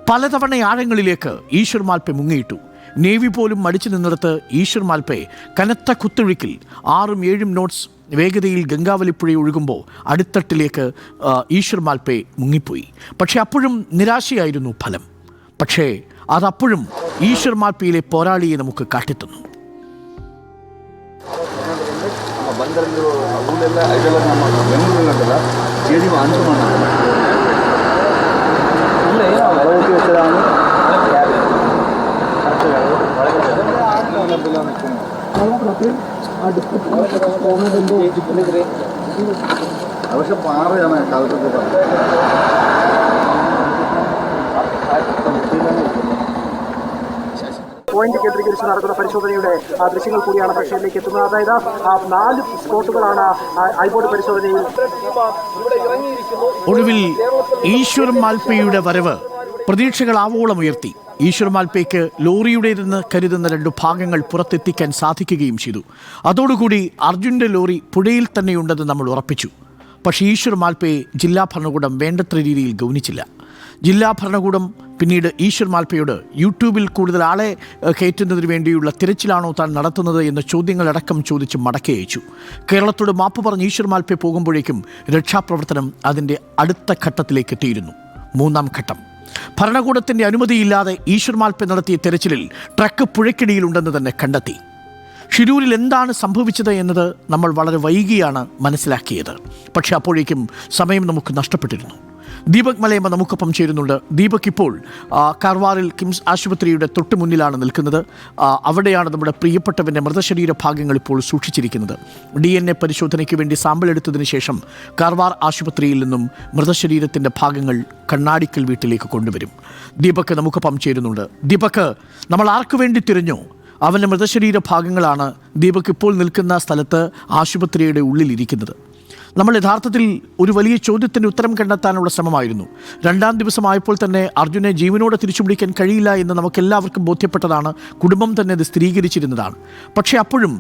പലതവണ ആഴങ്ങളിലേക്ക് ഈശ്വർ മാൽപ്പ മുങ്ങിയിട്ടു. നേവി പോലും മടിച്ചു നിന്നിടത്ത് ഈശ്വർ മാൽപ്പയെ കനത്ത കുത്തൊഴുക്കിൽ 6ഉം 7ഉം നോട്ട്സ് വേഗതയിൽ ഗംഗാവലിപ്പുഴ ഒഴുകുമ്പോൾ അടിത്തട്ടിലേക്ക് ഈശ്വർ മാൽപ്പെ മുങ്ങിപ്പോയി. പക്ഷേ അപ്പോഴും നിരാശയായിരുന്നു ഫലം. പക്ഷേ അതപ്പോഴും ഈശ്വർ മാൽപ്പയിലെ പോരാളിയെ നമുക്ക് കാട്ടിത്തന്നു. പക്ഷെ പാറയാണ് കാലത്തൊക്കെ പോയിന്റ് കേന്ദ്രീകരിച്ച് നടക്കുന്ന പരിശോധനയുടെ ദൃശ്യങ്ങൾ കൂടിയാണ് പ്രേക്ഷകരിലേക്ക് എത്തുന്നത്. അതായത് 4 സ്പോട്ടുകളാണ് ഐബോർഡ് പരിശോധനയിൽ. ഒടുവിൽ ഈശ്വർ മാൽപ്പയുടെ വരവ് പ്രതീക്ഷകൾ ആവോളം ഉയർത്തി. ഈശ്വർ മാൽപ്പയ്ക്ക് ലോറിയുടേതെന്ന് കരുതുന്ന 2 ഭാഗങ്ങൾ പുറത്തെത്തിക്കാൻ സാധിക്കുകയും ചെയ്തു. അതോടുകൂടി അർജുൻ്റെ ലോറി പുഴയിൽ തന്നെയുണ്ടെന്ന് നമ്മൾ ഉറപ്പിച്ചു. പക്ഷേ ഈശ്വർ മാൽപ്പയെ ജില്ലാ ഭരണകൂടം വേണ്ടത്ര രീതിയിൽ ഗൗനിച്ചില്ല. ജില്ലാ ഭരണകൂടം പിന്നീട് ഈശ്വർ മാൽപ്പയോട് യൂട്യൂബിൽ കൂടുതൽ ആളെ കയറ്റുന്നതിന് വേണ്ടിയുള്ള തിരച്ചിലാണോ താൻ നടത്തുന്നത് എന്ന ചോദ്യങ്ങളടക്കം ചോദിച്ച് മടക്കി അയച്ചു. കേരളത്തോട് മാപ്പ് പറഞ്ഞ് ഈശ്വർ മാൽപ്പെ പോകുമ്പോഴേക്കും രക്ഷാപ്രവർത്തനം അതിൻ്റെ അടുത്ത ഘട്ടത്തിലേക്ക് എത്തിയിരുന്നു. 3ാം ഘട്ടം. ഭരണകൂടത്തിൻ്റെ അനുമതിയില്ലാതെ ഈശ്വർ മാൽപ്പെ നടത്തിയ തെരച്ചിലിൽ ട്രക്ക് പുഴയ്ക്കിടയിലുണ്ടെന്ന് തന്നെ കണ്ടെത്തി. ഷിരൂരിൽ എന്താണ് സംഭവിച്ചത് എന്നത് നമ്മൾ വളരെ വൈകിയാണ് മനസ്സിലാക്കിയത്. പക്ഷേ അപ്പോഴേക്കും സമയം നമുക്ക് നഷ്ടപ്പെട്ടിരുന്നു. ദീപക് മലയമ്മ നമുക്കൊപ്പം ചേരുന്നുണ്ട്. ദീപക് ഇപ്പോൾ കാർവാറിൽ കിംസ് ആശുപത്രിയുടെ തൊട്ട് മുന്നിലാണ് നിൽക്കുന്നത്. അവിടെയാണ് നമ്മുടെ പ്രിയപ്പെട്ടവൻ്റെ മൃതശരീര ഭാഗങ്ങൾ ഇപ്പോൾ സൂക്ഷിച്ചിരിക്കുന്നത്. DNA പരിശോധനയ്ക്ക് വേണ്ടി സാമ്പിൾ എടുത്തതിന് ശേഷം കാർവാർ ആശുപത്രിയിൽ നിന്നും മൃതശരീരത്തിൻ്റെ ഭാഗങ്ങൾ കണ്ണാടിക്കൽ വീട്ടിലേക്ക് കൊണ്ടുവരും. ദീപക് നമുക്കൊപ്പം ചേരുന്നുണ്ട്. ദീപക്, നമ്മൾ ആർക്കു വേണ്ടി തിരഞ്ഞു? അവൻ്റെ മൃതശരീര ഭാഗങ്ങളാണ് ദീപക് ഇപ്പോൾ നിൽക്കുന്ന സ്ഥലത്ത് ആശുപത്രിയുടെ ഉള്ളിലിരിക്കുന്നത്. നമ്മൾ യഥാർത്ഥത്തിൽ ഒരു വലിയ ചോദ്യത്തിൻ്റെ ഉത്തരം കണ്ടെത്താനുള്ള ശ്രമമായിരുന്നു. 2ാം ദിവസമായപ്പോൾ തന്നെ അർജുനെ ജീവനോടെ തിരിച്ചുപിടിക്കാൻ കഴിയില്ല എന്ന് നമുക്കെല്ലാവർക്കും ബോധ്യപ്പെട്ടതാണ്. കുടുംബം തന്നെ അത് സ്ഥിരീകരിച്ചിരുന്നതാണ്. പക്ഷേ അപ്പോഴും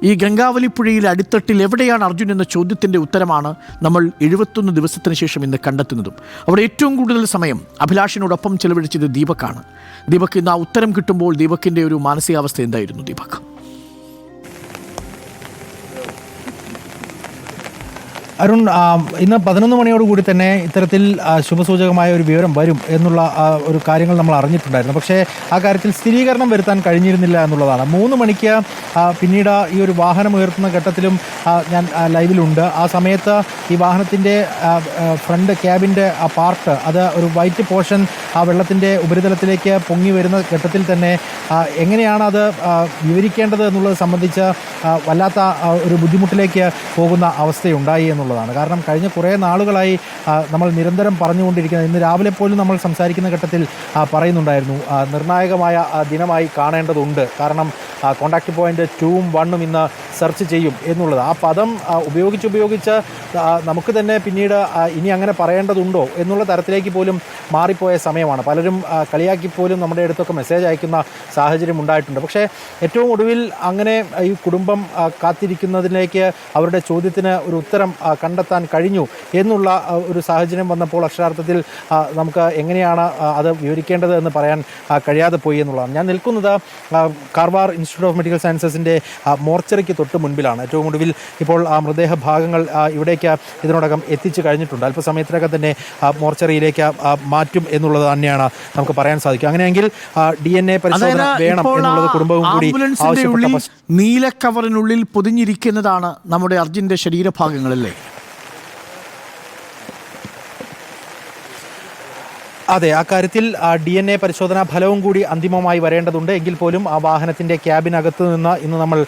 ഈ ഗംഗാവലി പുഴയിലെ അടിത്തട്ടിൽ എവിടെയാണ് അർജുൻ എന്ന ചോദ്യത്തിൻ്റെ ഉത്തരമാണ് നമ്മൾ 71 ദിവസത്തിന് ശേഷം ഇന്ന് കണ്ടെത്തുന്നതും. അവിടെ ഏറ്റവും കൂടുതൽ സമയം അഭിലാഷിനോടൊപ്പം ചെലവഴിച്ചത് ദീപക്കാണ്. ദീപക്, ഇന്ന് ആ ഉത്തരം കിട്ടുമ്പോൾ ദീപക്കിൻ്റെ ഒരു മാനസികാവസ്ഥ എന്തായിരുന്നു ദീപക്? അരുൺ, ഇന്ന് 11 മണിയോടുകൂടി തന്നെ ഇത്തരത്തിൽ ശുഭസൂചകമായ ഒരു വിവരം വരും എന്നുള്ള ഒരു കാര്യങ്ങൾ നമ്മൾ അറിഞ്ഞിട്ടുണ്ടായിരുന്നു. പക്ഷേ ആ കാര്യത്തിൽ സ്ഥിരീകരണം വരുത്താൻ കഴിഞ്ഞിരുന്നില്ല എന്നുള്ളതാണ്. 3 മണിക്ക് പിന്നീട് ഈ ഒരു വാഹനം ഉയർത്തുന്ന ഘട്ടത്തിലും ഞാൻ ലൈവിലുണ്ട്. ആ സമയത്ത് ഈ വാഹനത്തിൻ്റെ ഫ്രണ്ട് ക്യാബിൻ്റെ ആ പാർട്ട്, അത് ഒരു വൈറ്റ് പോർഷൻ ആ വെള്ളത്തിൻ്റെ ഉപരിതലത്തിലേക്ക് പൊങ്ങി വരുന്ന ഘട്ടത്തിൽ തന്നെ എങ്ങനെയാണ് അത് വിവരിക്കേണ്ടത് എന്നുള്ളത് സംബന്ധിച്ച് വല്ലാത്ത ഒരു ബുദ്ധിമുട്ടിലേക്ക് പോകുന്ന അവസ്ഥയുണ്ടായി എന്നുള്ളതാണ്. കാരണം കഴിഞ്ഞ കുറേ നാളുകളായി നമ്മൾ നിരന്തരം പറഞ്ഞുകൊണ്ടിരിക്കുന്നത്, ഇന്ന് രാവിലെ പോലും നമ്മൾ സംസാരിക്കുന്ന ഘട്ടത്തിൽ പറയുന്നുണ്ടായിരുന്നു, നിർണായകമായ ദിനമായി കാണേണ്ടതുണ്ട്. കാരണം കോൺടാക്റ്റ് പോയിൻ്റ് 2ഉം 1ഉം ഇന്ന് സെർച്ച് ചെയ്യും എന്നുള്ളത്. ആ പദം ഉപയോഗിച്ച് നമുക്ക് തന്നെ പിന്നീട് ഇനി അങ്ങനെ പറയേണ്ടതുണ്ടോ എന്നുള്ള തരത്തിലേക്ക് പോലും മാറിപ്പോയ സമയമാണ്. പലരും കളിയാക്കി പോലും നമ്മുടെ അടുത്തൊക്കെ മെസ്സേജ് അയക്കുന്ന സാഹചര്യം ഉണ്ടായിട്ടുണ്ട്. പക്ഷേ ഏറ്റവും ഒടുവിൽ അങ്ങനെ ഈ കുടുംബം കാത്തിരിക്കുന്നതിലേക്ക് അവരുടെ ചോദ്യത്തിന് ഒരു ഉത്തരം കണ്ടെത്താൻ കഴിഞ്ഞു എന്നുള്ള ഒരു സാഹചര്യം വന്നപ്പോൾ അക്ഷരാർത്ഥത്തിൽ നമുക്ക് എങ്ങനെയാണ് അത് വിവരിക്കേണ്ടത് എന്ന് പറയാൻ കഴിയാതെ പോയി എന്നുള്ളതാണ്. ഞാൻ നിൽക്കുന്നത് കാർവാർ ഇൻസ്റ്റിറ്റ്യൂട്ട് ഓഫ് മെഡിക്കൽ സയൻസസിൻ്റെ മോർച്ചറിക്ക് തൊട്ട് മുൻപിലാണ്. ഏറ്റവും ഒടുവിൽ ഇപ്പോൾ ആ മൃതദേഹ ഭാഗങ്ങൾ ഇവിടേക്ക് ഇതിനോടകം എത്തിച്ചു കഴിഞ്ഞിട്ടുണ്ട്. അല്പസമയത്തിനകം തന്നെ മോർച്ചറിയിലേക്ക് മാറ്റും എന്നുള്ളത് തന്നെയാണ് നമുക്ക് പറയാൻ സാധിക്കും. അങ്ങനെയെങ്കിൽ DNA പരിശോധന വേണം എന്നുള്ളത് കുടുംബവും കൂടി ആവശ്യപ്പെട്ട നീല കവറിനുള്ളിൽ പൊതിഞ്ഞിരിക്കുന്നതാണ് നമ്മുടെ അർജുൻ്റെ ശരീരഭാഗങ്ങളല്ലേ? അതെ, ആ കാര്യത്തിൽ DNA പരിശോധനാ ഫലവും കൂടി അന്തിമമായി വരേണ്ടതുണ്ട്. എങ്കിൽ പോലും ആ വാഹനത്തിൻ്റെ ക്യാബിനകത്ത് നിന്ന് ഇന്ന് നമ്മൾ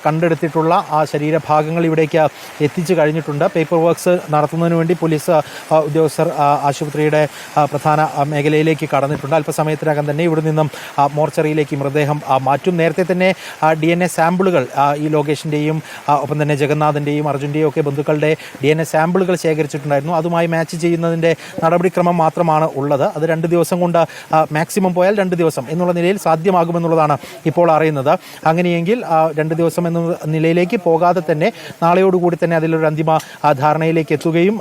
കണ്ടെടുത്തിട്ടുള്ള ആ ശരീരഭാഗങ്ങൾ ഇവിടേക്ക് എത്തിച്ചു കഴിഞ്ഞിട്ടുണ്ട്. പേപ്പർ വർക്ക്സ് നടത്തുന്നതിന് വേണ്ടി പോലീസ് ഉദ്യോഗസ്ഥർ ആശുപത്രിയുടെ പ്രധാന മേഖലയിലേക്ക് കടന്നിട്ടുണ്ട്. അല്പസമയത്തിനകം തന്നെ ഇവിടെ നിന്നും മോർച്ചറിയിലേക്ക് മൃതദേഹം മാറ്റും. നേരത്തെ തന്നെ DNA സാമ്പിളുകൾ ഈ ലോകേഷിൻ്റെയും ഒപ്പം തന്നെ ജഗന്നാഥിൻ്റെയും അർജുൻ്റെയും ഒക്കെ ബന്ധുക്കളുടെ DNA സാമ്പിളുകൾ ശേഖരിച്ചിട്ടുണ്ടായിരുന്നു. അതുമായി മാച്ച് ചെയ്യുന്നതിൻ്റെ നടപടിക്രമം മാത്രമാണ് ഉള്ളത്. അത് 2 ദിവസം കൊണ്ട് മാക്സിമം പോയാൽ 2 ദിവസം എന്നുള്ള നിലയിൽ സാധ്യമാകുമെന്നുള്ളതാണ് ഇപ്പോൾ അറിയുന്നത്. അങ്ങനെയെങ്കിൽ 2 ദിവസം എന്ന നിലയിലേക്ക് പോകാതെ തന്നെ നാളെയോടുകൂടി തന്നെ അതിലൊരു അന്തിമ ധാരണയിലേക്ക് എത്തുകയും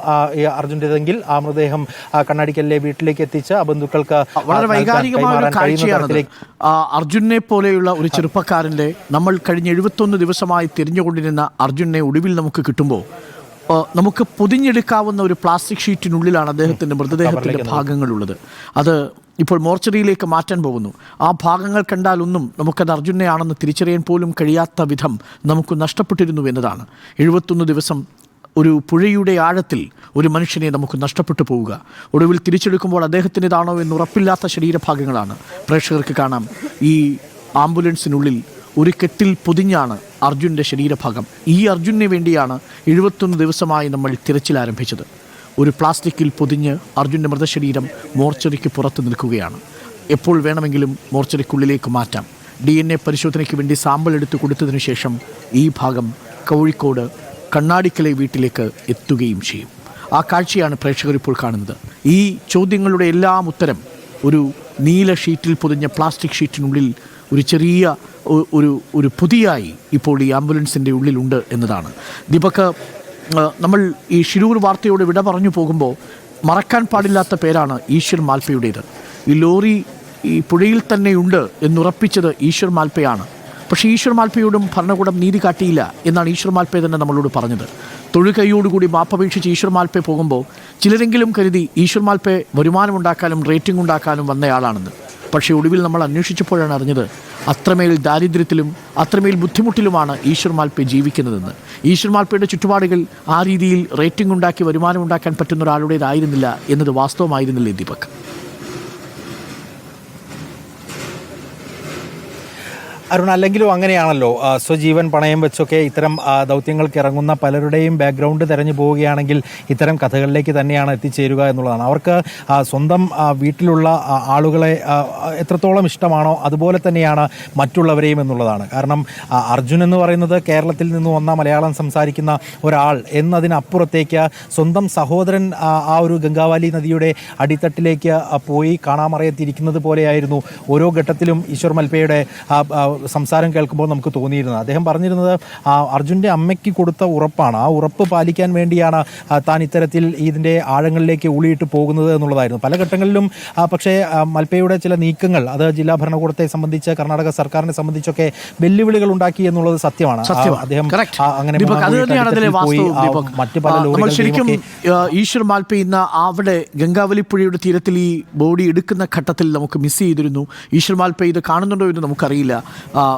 അർജുൻ്റെതെങ്കിൽ ആ മൃതദേഹം കണ്ണാടിക്കലിലെ വീട്ടിലേക്ക് എത്തിച്ച് ബന്ധുക്കൾക്ക് വളരെ വൈകാരികമായ ഒരു കാഴ്ചയാണ്. അർജുനെ പോലെയുള്ള ഒരു ചെറുപ്പക്കാരൻ്റെ, നമ്മൾ കഴിഞ്ഞ 71 ദിവസമായി തിരിഞ്ഞുകൊണ്ടിരുന്ന അർജുനെ ഒടുവിൽ നമുക്ക് കിട്ടുമ്പോൾ നമുക്ക് പൊതിഞ്ഞെടുക്കാവുന്ന ഒരു പ്ലാസ്റ്റിക് ഷീറ്റിനുള്ളിലാണ് അദ്ദേഹത്തിൻ്റെ മൃതദേഹത്തിൻ്റെ ഭാഗങ്ങളുള്ളത്. അത് ഇപ്പോൾ മോർച്ചറിയിലേക്ക് മാറ്റാൻ പോകുന്നു. ആ ഭാഗങ്ങൾ കണ്ടാലൊന്നും നമുക്കത് അർജുനെയാണെന്ന് തിരിച്ചറിയാൻ പോലും കഴിയാത്ത വിധം നമുക്ക് നഷ്ടപ്പെട്ടിരുന്നു എന്നതാണ്. 71 ദിവസം ഒരു പുഴയുടെ ആഴത്തിൽ ഒരു മനുഷ്യനെ നമുക്ക് നഷ്ടപ്പെട്ടു പോവുക. ഒടുവിൽ തിരിച്ചെടുക്കുമ്പോൾ അദ്ദേഹത്തിൻ്റെതാണോ എന്ന് ഉറപ്പില്ലാത്ത ശരീരഭാഗങ്ങളാണ്. പ്രേക്ഷകർക്ക് കാണാം, ഈ ആംബുലൻസിനുള്ളിൽ ഒരു കെട്ടിൽ പൊതിഞ്ഞാണ് അർജുൻ്റെ ശരീരഭാഗം. ഈ അർജുനു വേണ്ടിയാണ് 71 ദിവസമായി നമ്മൾ തിരച്ചിൽ ആരംഭിച്ചത്. ഒരു പ്ലാസ്റ്റിക്കിൽ പൊതിഞ്ഞ് അർജുൻ്റെ മൃതശരീരം മോർച്ചറിക്ക് പുറത്ത് നിൽക്കുകയാണ്. എപ്പോൾ വേണമെങ്കിലും മോർച്ചറിക്കുള്ളിലേക്ക് മാറ്റാം. DNA പരിശോധനയ്ക്ക് വേണ്ടി സാമ്പിൾ എടുത്ത് കൊടുത്തതിന് ശേഷം ഈ ഭാഗം കോഴിക്കോട് കണ്ണാടിക്കലെ വീട്ടിലേക്ക് എത്തുകയും ചെയ്യും. ആ കാഴ്ചയാണ് പ്രേക്ഷകർ ഇപ്പോൾ കാണുന്നത്. ഈ ചോദ്യങ്ങളുടെ എല്ലാം ഉത്തരം ഒരു നീല ഷീറ്റിൽ പൊതിഞ്ഞ പ്ലാസ്റ്റിക് ഷീറ്റിനുള്ളിൽ ഒരു ചെറിയ ഒരു പൊതിയായി ഇപ്പോൾ ഈ ആംബുലൻസിൻ്റെ ഉള്ളിലുണ്ട് എന്നതാണ്. ദീപക്, നമ്മൾ ഈ ഷിരൂർ വാർത്തയോട് വിട പറഞ്ഞു പോകുമ്പോൾ മറക്കാൻ പാടില്ലാത്ത പേരാണ് ഈശ്വർ മാൽപ്പയുടേത്. ഈ ലോറി ഈ പുഴയിൽ തന്നെയുണ്ട് എന്നുറപ്പിച്ചത് ഈശ്വർ മാൽപ്പയാണ്. പക്ഷേ ഈശ്വർ മാൽപ്പയോടും ഭരണകൂടം നീതി കാട്ടിയില്ല എന്നാണ് ഈശ്വർ മാൽപ്പെ തന്നെ നമ്മളോട് പറഞ്ഞത്. തൊഴുകൈയോടുകൂടി മാപ്പപേക്ഷിച്ച് ഈശ്വർ മാൽപ്പെ പോകുമ്പോൾ ചിലരെങ്കിലും കരുതി ഈശ്വർ മാൽപ്പെ വരുമാനമുണ്ടാക്കാനും റേറ്റിംഗ് ഉണ്ടാക്കാനും വന്നയാളാണെന്ന്. പക്ഷേ ഒടുവിൽ നമ്മൾ അന്വേഷിച്ചപ്പോഴാണ് അറിഞ്ഞത് അത്രമേൽ ദാരിദ്ര്യത്തിലും അത്രമേൽ ബുദ്ധിമുട്ടിലുമാണ് ഈശ്വർ മാൽപ്പെ ജീവിക്കുന്നതെന്ന്. ഈശ്വർ മാൽപ്പയുടെ ചുറ്റുപാടുകൾ ആ രീതിയിൽ റേറ്റിംഗ് ഉണ്ടാക്കി വരുമാനം ഉണ്ടാക്കാൻ പറ്റുന്ന ഒരാളുടേതായിരുന്നില്ല എന്നത് വാസ്തവമായിരുന്നില്ലേ ദീപക്? അരുൺ, അല്ലെങ്കിലും അങ്ങനെയാണല്ലോ, സ്വജീവൻ പണയം വെച്ചൊക്കെ ഇത്തരം ദൗത്യങ്ങൾക്ക് ഇറങ്ങുന്ന പലരുടെയും ബാക്ക്ഗ്രൗണ്ട് തെരഞ്ഞു പോവുകയാണെങ്കിൽ ഇത്തരം കഥകളിലേക്ക് തന്നെയാണ് എത്തിച്ചേരുക എന്നുള്ളതാണ്. അവർക്ക് സ്വന്തം വീട്ടിലുള്ള ആളുകളെ എത്രത്തോളം ഇഷ്ടമാണോ അതുപോലെ തന്നെയാണ് മറ്റുള്ളവരെയും എന്നുള്ളതാണ്. കാരണം അർജുൻ എന്ന് പറയുന്നത് കേരളത്തിൽ നിന്ന് വന്ന മലയാളം സംസാരിക്കുന്ന ഒരാൾ എന്നതിനപ്പുറത്തേക്ക് സ്വന്തം സഹോദരൻ ആ ഒരു ഗംഗാവാലി നദിയുടെ അടിത്തട്ടിലേക്ക് പോയി കാണാമറയത്തിരിക്കുന്നത് പോലെയായിരുന്നു ഓരോ ഘട്ടത്തിലും ഈശ്വർ മൽപ്പയുടെ സംസാരം കേൾക്കുമ്പോൾ നമുക്ക് തോന്നിയിരുന്നത്. അദ്ദേഹം പറഞ്ഞിരുന്നത് അർജുൻ്റെ അമ്മയ്ക്ക് കൊടുത്ത ഉറപ്പാണ്, ആ ഉറപ്പ് പാലിക്കാൻ വേണ്ടിയാണ് താൻ ഇത്തരത്തിൽ ഇതിൻ്റെ ആഴങ്ങളിലേക്ക് ഊളിയിട്ട് പോകുന്നത് എന്നുള്ളതായിരുന്നു. പല ഘട്ടങ്ങളിലും പക്ഷേ മൽപ്പയുടെ ചില നീക്കങ്ങൾ അത് ജില്ലാ ഭരണകൂടത്തെ സംബന്ധിച്ച് കർണാടക സർക്കാരിനെ സംബന്ധിച്ചൊക്കെ വെല്ലുവിളികൾ ഉണ്ടാക്കി എന്നുള്ളത് സത്യമാണ്. അദ്ദേഹം അങ്ങനെ മറ്റു പല ശരിക്കും ഈശ്വർ മാൽപ്പെ ഇന്ന് അവിടെ ഗംഗാവലിപ്പുഴയുടെ തീരത്തിൽ ഈ ബോഡി എടുക്കുന്ന ഘട്ടത്തിൽ നമുക്ക് മിസ് ചെയ്തിരുന്നു. ഈശ്വർ മാൽപ്പെ ഇത് കാണുന്നുണ്ടോ എന്ന് നമുക്കറിയില്ല.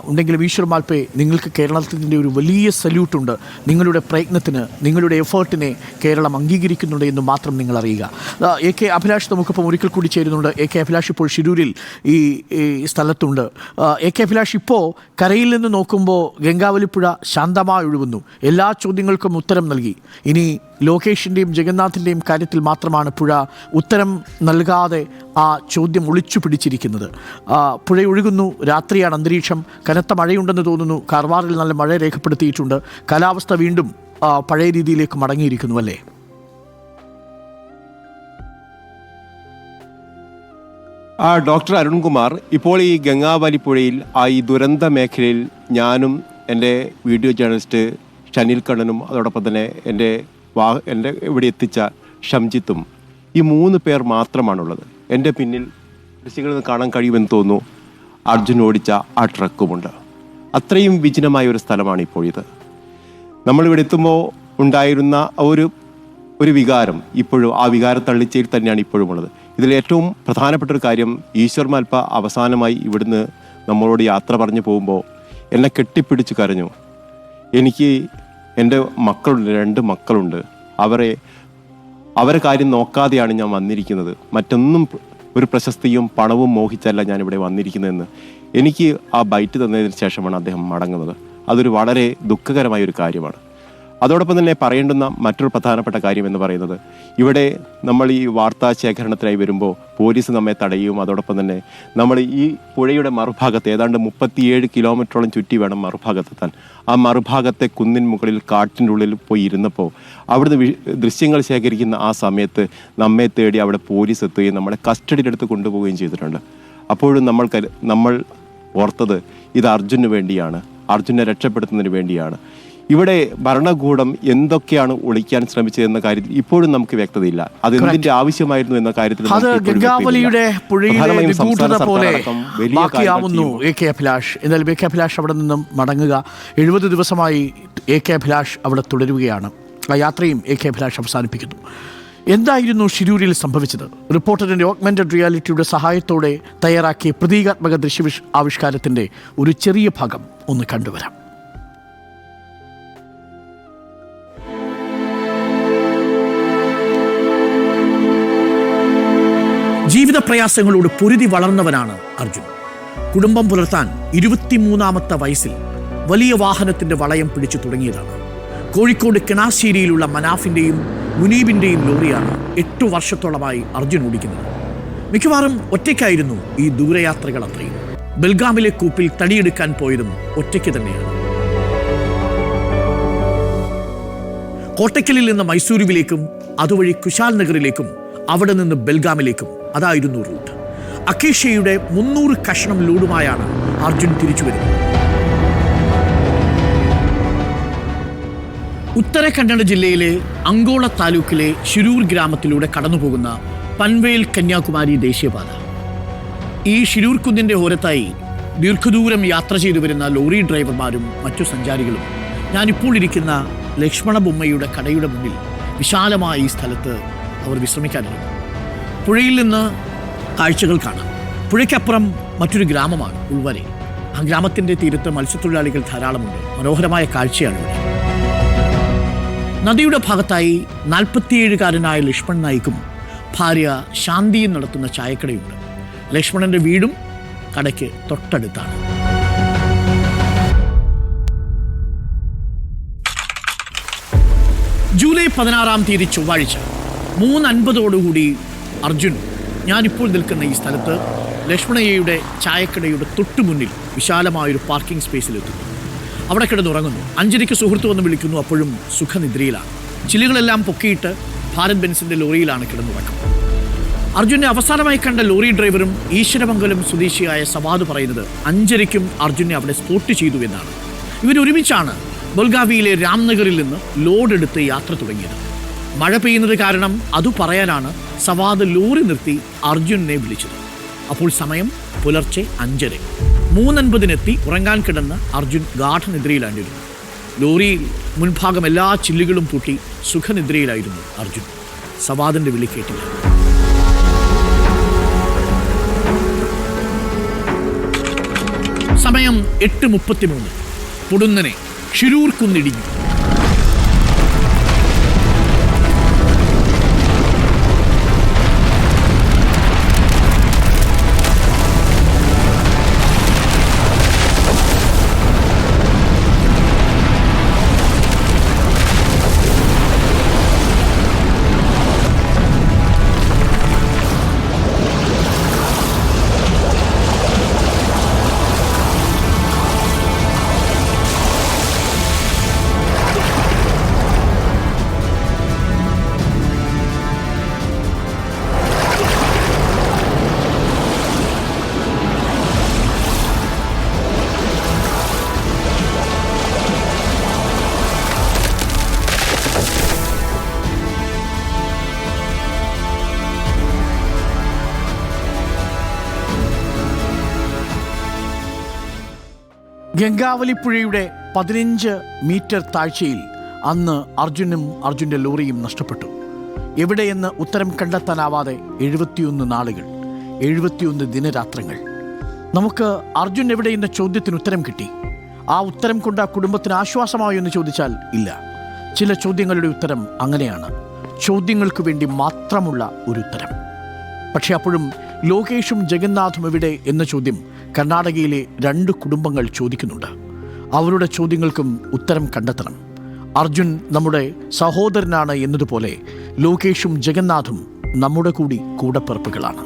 ഉണ്ടെങ്കിലും ഈശ്വർ മാൽപ്പെ, നിങ്ങൾക്ക് കേരളത്തിൻ്റെ ഒരു വലിയ സല്യൂട്ടുണ്ട്. നിങ്ങളുടെ പ്രയത്നത്തിന്, നിങ്ങളുടെ എഫേർട്ടിനെ കേരളം അംഗീകരിക്കുന്നുണ്ട് എന്ന് മാത്രം നിങ്ങൾ അറിയുക. എ കെ അഭിലാഷ് നമുക്കിപ്പം ഒരിക്കൽ കൂടി ചേരുന്നുണ്ട്. എ കെ അഭിലാഷ് ഇപ്പോൾ ഷിരൂരിൽ ഈ സ്ഥലത്തുണ്ട്. എ കെ അഭിലാഷ്, ഇപ്പോൾ കരയിൽ നിന്ന് നോക്കുമ്പോൾ ഗംഗാവലിപ്പുഴ ശാന്തമായി ഒഴുകുന്നു. എല്ലാ ചോദ്യങ്ങൾക്കും ഉത്തരം നൽകി. ഇനി ലോകേഷിൻ്റെയും ജഗന്നാഥിൻ്റെയും കാര്യത്തിൽ മാത്രമാണ് പുഴ ഉത്തരം നൽകാതെ ആ ചോദ്യം ഒളിച്ചു പിടിച്ചിരിക്കുന്നത്. പുഴ ഒഴുകുന്നു, രാത്രിയാണ് അന്തരീക്ഷം, കനത്ത മഴയുണ്ടെന്ന് തോന്നുന്നു. കാർവാറിൽ നല്ല മഴ രേഖപ്പെടുത്തിയിട്ടുണ്ട്. കാലാവസ്ഥ വീണ്ടും പഴയ രീതിയിലേക്ക് മടങ്ങിയിരിക്കുന്നു അല്ലേ? ഡോക്ടർ അരുൺകുമാർ, ഇപ്പോൾ ഈ ഗംഗാവലിപ്പുഴയിൽ ഈ ദുരന്ത മേഖലയിൽ ഞാനും എൻ്റെ വീഡിയോ ജേർണലിസ്റ്റ് ഷനിൽ കണ്ണനും അതോടൊപ്പം തന്നെ എൻ്റെ ഇവിടെ എത്തിച്ച ഷംജിത്തും ഈ 3 പേർ മാത്രമാണുള്ളത്. എൻ്റെ പിന്നിൽ ദൃശ്യങ്ങളിൽ നിന്ന് കാണാൻ കഴിയുമെന്ന് തോന്നുന്നു അർജുൻ ഓടിച്ച ആ ട്രക്കുമുണ്ട്. അത്രയും വിജനമായ ഒരു സ്ഥലമാണ് ഇപ്പോൾ ഇത്. നമ്മളിവിടെ എത്തുമ്പോൾ ഉണ്ടായിരുന്ന ഒരു വികാരം ഇപ്പോഴും ആ വികാര തള്ളിച്ചയിൽ തന്നെയാണ് ഇപ്പോഴും ഉള്ളത്. ഇതിൽ ഏറ്റവും പ്രധാനപ്പെട്ട ഒരു കാര്യം, ഈശ്വർ മാൽപ്പ അവസാനമായി ഇവിടുന്ന് നമ്മളോട് യാത്ര പറഞ്ഞു പോകുമ്പോൾ എന്നെ കെട്ടിപ്പിടിച്ച് കരഞ്ഞു. എനിക്ക് എൻ്റെ മക്കളുണ്ട്, 2 മക്കളുണ്ട്. അവരെ കാര്യം നോക്കാതെയാണ് ഞാൻ വന്നിരിക്കുന്നത്. മറ്റൊന്നും ഒരു പ്രശസ്തിയും പണവും മോഹിച്ചല്ല ഞാനിവിടെ വന്നിരിക്കുന്നതെന്ന് എനിക്ക് ആ ബൈറ്റ് തന്നതിന് ശേഷമാണ് അദ്ദേഹം മടങ്ങുന്നത്. അതൊരു വളരെ ദുഃഖകരമായ ഒരു കാര്യമാണ്. അതോടൊപ്പം തന്നെ പറയേണ്ടുന്ന മറ്റൊരു പ്രധാനപ്പെട്ട കാര്യം എന്ന് പറയുന്നത്, ഇവിടെ നമ്മൾ ഈ വാർത്താ ശേഖരണത്തിനായി വരുമ്പോൾ പോലീസ് നമ്മെ തടയും. അതോടൊപ്പം തന്നെ നമ്മൾ ഈ പുഴയുടെ മറുഭാഗത്ത് ഏതാണ്ട് 37 കിലോമീറ്ററോളം ചുറ്റി വേണം മറുഭാഗത്തെത്താൻ. ആ മറുഭാഗത്തെ കുന്നിൻ മുകളിൽ കാട്ടിൻ്റെ ഉള്ളിൽ പോയി ഇരുന്നപ്പോൾ അവിടുന്ന് ദൃശ്യങ്ങൾ ശേഖരിക്കുന്ന ആ സമയത്ത് നമ്മെ തേടി അവിടെ പോലീസ് എത്തുകയും നമ്മളെ കസ്റ്റഡിയിലെടുത്ത് കൊണ്ടുപോവുകയും ചെയ്തിട്ടുണ്ട്. അപ്പോഴും നമ്മൾ ഓർത്തത് ഇത് അർജുന് വേണ്ടിയാണ്, അർജുനെ രക്ഷപ്പെടുത്തുന്നതിന് വേണ്ടിയാണ്. ഇവിടെ ഭരണകൂടം എന്തൊക്കെയാണ് ഒളിക്കാൻ ശ്രമിച്ചതെന്ന കാര്യത്തിൽ ഇപ്പോഴും നമുക്ക് വ്യക്തതയില്ല. അത് എന്തിന്റെ ആവശ്യമായിരുന്നു എന്ന കാര്യത്തിൽ ഗംഗാവലിയുടെ പുഴയിലെ നിഗൂഢത പോലെ ബാക്കിയാവുന്നു എ കെ അഭിലാഷ്. എന്നാൽ എ കെ അഭിലാഷ് അവിടെ നിന്നും മടങ്ങുക. 70 ദിവസമായി എ കെ അഭിലാഷ് അവിടെ തുടരുകയാണ്. ആ യാത്രയും എ കെ അഭിലാഷ് അവസാനിപ്പിക്കുന്നു. എന്തായിരുന്നു ഷിരൂരിൽ സംഭവിച്ചത്? റിപ്പോർട്ടറിൻ്റെ ഓഗ്മെന്റഡ് റിയാലിറ്റിയുടെ സഹായത്തോടെ തയ്യാറാക്കിയ പ്രതീകാത്മക ദൃശ്യ ആവിഷ്കാരത്തിൻ്റെ ഒരു ചെറിയ ഭാഗം ഒന്ന് കണ്ടുവരാം. ജീവിത പ്രയാസങ്ങളോട് പൊരുതി വളർന്നവനാണ് അർജുൻ. കുടുംബം പുലർത്താൻ 23-ാമത്തെ വയസ്സിൽ വലിയ വാഹനത്തിന്റെ വളയം പിടിച്ചു തുടങ്ങിയതാണ്. കോഴിക്കോട് കിണാശ്ശേരിയിലുള്ള മനാഫിന്റെയും മുനീബിന്റെയും ലോറിയാണ് 8 വർഷത്തോളമായി അർജുൻ ഓടിക്കുന്നത്. മിക്കവാറും ഒറ്റയ്ക്കായിരുന്നു ഈ ദൂരയാത്രകൾ അത്രയും. ബൽഗാമിലെ കൂപ്പിൽ തടിയെടുക്കാൻ പോയതും ഒറ്റയ്ക്ക് തന്നെയാണ്. കോട്ടയ്ക്കലിൽ നിന്ന് മൈസൂരുവിലേക്കും അതുവഴി കുശാൽ നഗറിലേക്കും അവിടെ നിന്ന് ബൽഗാമിലേക്കും അതായിരുന്നു റൂട്ട്. അക്കേഷ്യയുടെ 300 കഷ്ണം ലോഡുമായാണ് അർജുൻ തിരിച്ചു വരുന്നത്. ഉത്തര കന്നഡ ജില്ലയിലെ അങ്കോള താലൂക്കിലെ ഷിരൂർ ഗ്രാമത്തിലൂടെ കടന്നുപോകുന്ന പൻവേൽ കന്യാകുമാരി ദേശീയപാത. ഈ ഷിരൂർ കുന്നിൻ്റെ ഓരത്തായി ദീർഘദൂരം യാത്ര ചെയ്തു വരുന്ന ലോറി ഡ്രൈവർമാരും മറ്റു സഞ്ചാരികളും ഞാനിപ്പോൾ ഇരിക്കുന്ന ലക്ഷ്മണ ബൊമ്മയുടെ കടയുടെ മുന്നിൽ വിശാലമായ ഈ സ്ഥലത്ത് അവർ വിശ്രമിക്കാനിരുന്നു. പുഴയിൽ നിന്ന് കാഴ്ചകൾ കാണാം. പുഴയ്ക്കപ്പുറം മറ്റൊരു ഗ്രാമമാണ് ഉൾവരെ. ആ ഗ്രാമത്തിൻ്റെ തീരത്ത് മത്സ്യത്തൊഴിലാളികൾ ധാരാളമുണ്ട്. മനോഹരമായ കാഴ്ചയാണ് ഇവിടെ. നദിയുടെ ഭാഗത്തായി 47-കാരനായ ലക്ഷ്മൺ നായിക്കും ഭാര്യ ശാന്തിയും നടത്തുന്ന ചായക്കടയുണ്ട്. ലക്ഷ്മണന്റെ വീടും കടയ്ക്ക് തൊട്ടടുത്താണ്. ജൂലൈ 16 ചൊവ്വാഴ്ച 3:50 അർജുൻ ഞാനിപ്പോൾ നിൽക്കുന്ന ഈ സ്ഥലത്ത് ലക്ഷ്മണയ്യയുടെ ചായക്കടയുടെ തൊട്ടു മുന്നിൽ വിശാലമായൊരു പാർക്കിംഗ് സ്പേസിലെത്തുന്നു. അവിടെ കിടന്നുറങ്ങുന്നു. 5:00 സുഹൃത്ത് വന്ന് വിളിക്കുന്നു. അപ്പോഴും സുഖനിദ്രയിലാണ്. ചില്ലുകളെല്ലാം പൊക്കിയിട്ട് ഭാരത് ബെൻസിന്റെ ലോറിയിലാണ് കിടന്നുറക്കം. അർജുനെ അവസാനമായി കണ്ട ലോറി ഡ്രൈവറും ഈശ്വരമംഗലം സ്വദേശിയായ സവാദ് പറയുന്നത് 5:00 അർജുനെ അവിടെ സ്പോട്ട് ചെയ്തു എന്നാണ്. ഇവരൊരുമിച്ചാണ് ബൽഗാവിയിലെ രാംനഗറിൽ നിന്ന് ലോഡെടുത്ത് യാത്ര തുടങ്ങിയത്. മഴ പെയ്യുന്നത് കാരണം അത് പറയാനാണ് സവാദ് ലോറി നിർത്തി അർജുനെ വിളിച്ചത്. അപ്പോൾ സമയം പുലർച്ചെ 5:30. 3:50 ഉറങ്ങാൻ കിടന്ന് അർജുൻ ഗാഠനിദ്രയിലാണ്ടിരുന്നു. ലോറിയിൽ മുൻഭാഗം എല്ലാ ചില്ലുകളും പൂട്ടി സുഖനിദ്രയിലായിരുന്നു അർജുൻ. സവാദിന്റെ വിളി കേട്ടില്ല. സമയം 8:33. പൊടുന്നനെ ഷിരൂർ കുന്നിടിഞ്ഞു. ഗംഗാവലിപ്പുഴയുടെ 15 മീറ്റർ താഴ്ചയിൽ അന്ന് അർജുനും അർജുൻ്റെ ലോറിയും നഷ്ടപ്പെട്ടു. എവിടെയെന്ന് ഉത്തരം കണ്ടെത്താനാവാതെ 71 നാളുകൾ, 71 ദിനരാത്രങ്ങൾ. നമുക്ക് അർജുൻ എവിടെയെന്ന ചോദ്യത്തിന് ഉത്തരം കിട്ടി. ആ ഉത്തരം കൊണ്ട് ആ കുടുംബത്തിന് ആശ്വാസമായോ എന്ന് ചോദിച്ചാൽ ഇല്ല. ചില ചോദ്യങ്ങളുടെ ഉത്തരം അങ്ങനെയാണ്, ചോദ്യങ്ങൾക്ക് വേണ്ടി മാത്രമുള്ള ഒരു ഉത്തരം. പക്ഷെ അപ്പോഴും ലോകേഷും ജഗന്നാഥും എവിടെ എന്ന ചോദ്യം കർണാടകയിലെ 2 കുടുംബങ്ങൾ ചോദിക്കുന്നുണ്ട്. അവരുടെ ചോദ്യങ്ങൾക്കും ഉത്തരം കണ്ടെത്തണം. അർജുൻ നമ്മുടെ സഹോദരനാണ് എന്നതുപോലെ ലോകേഷും ജഗന്നാഥും നമ്മുടെ കൂടി കൂടപ്പിറപ്പുകളാണ്.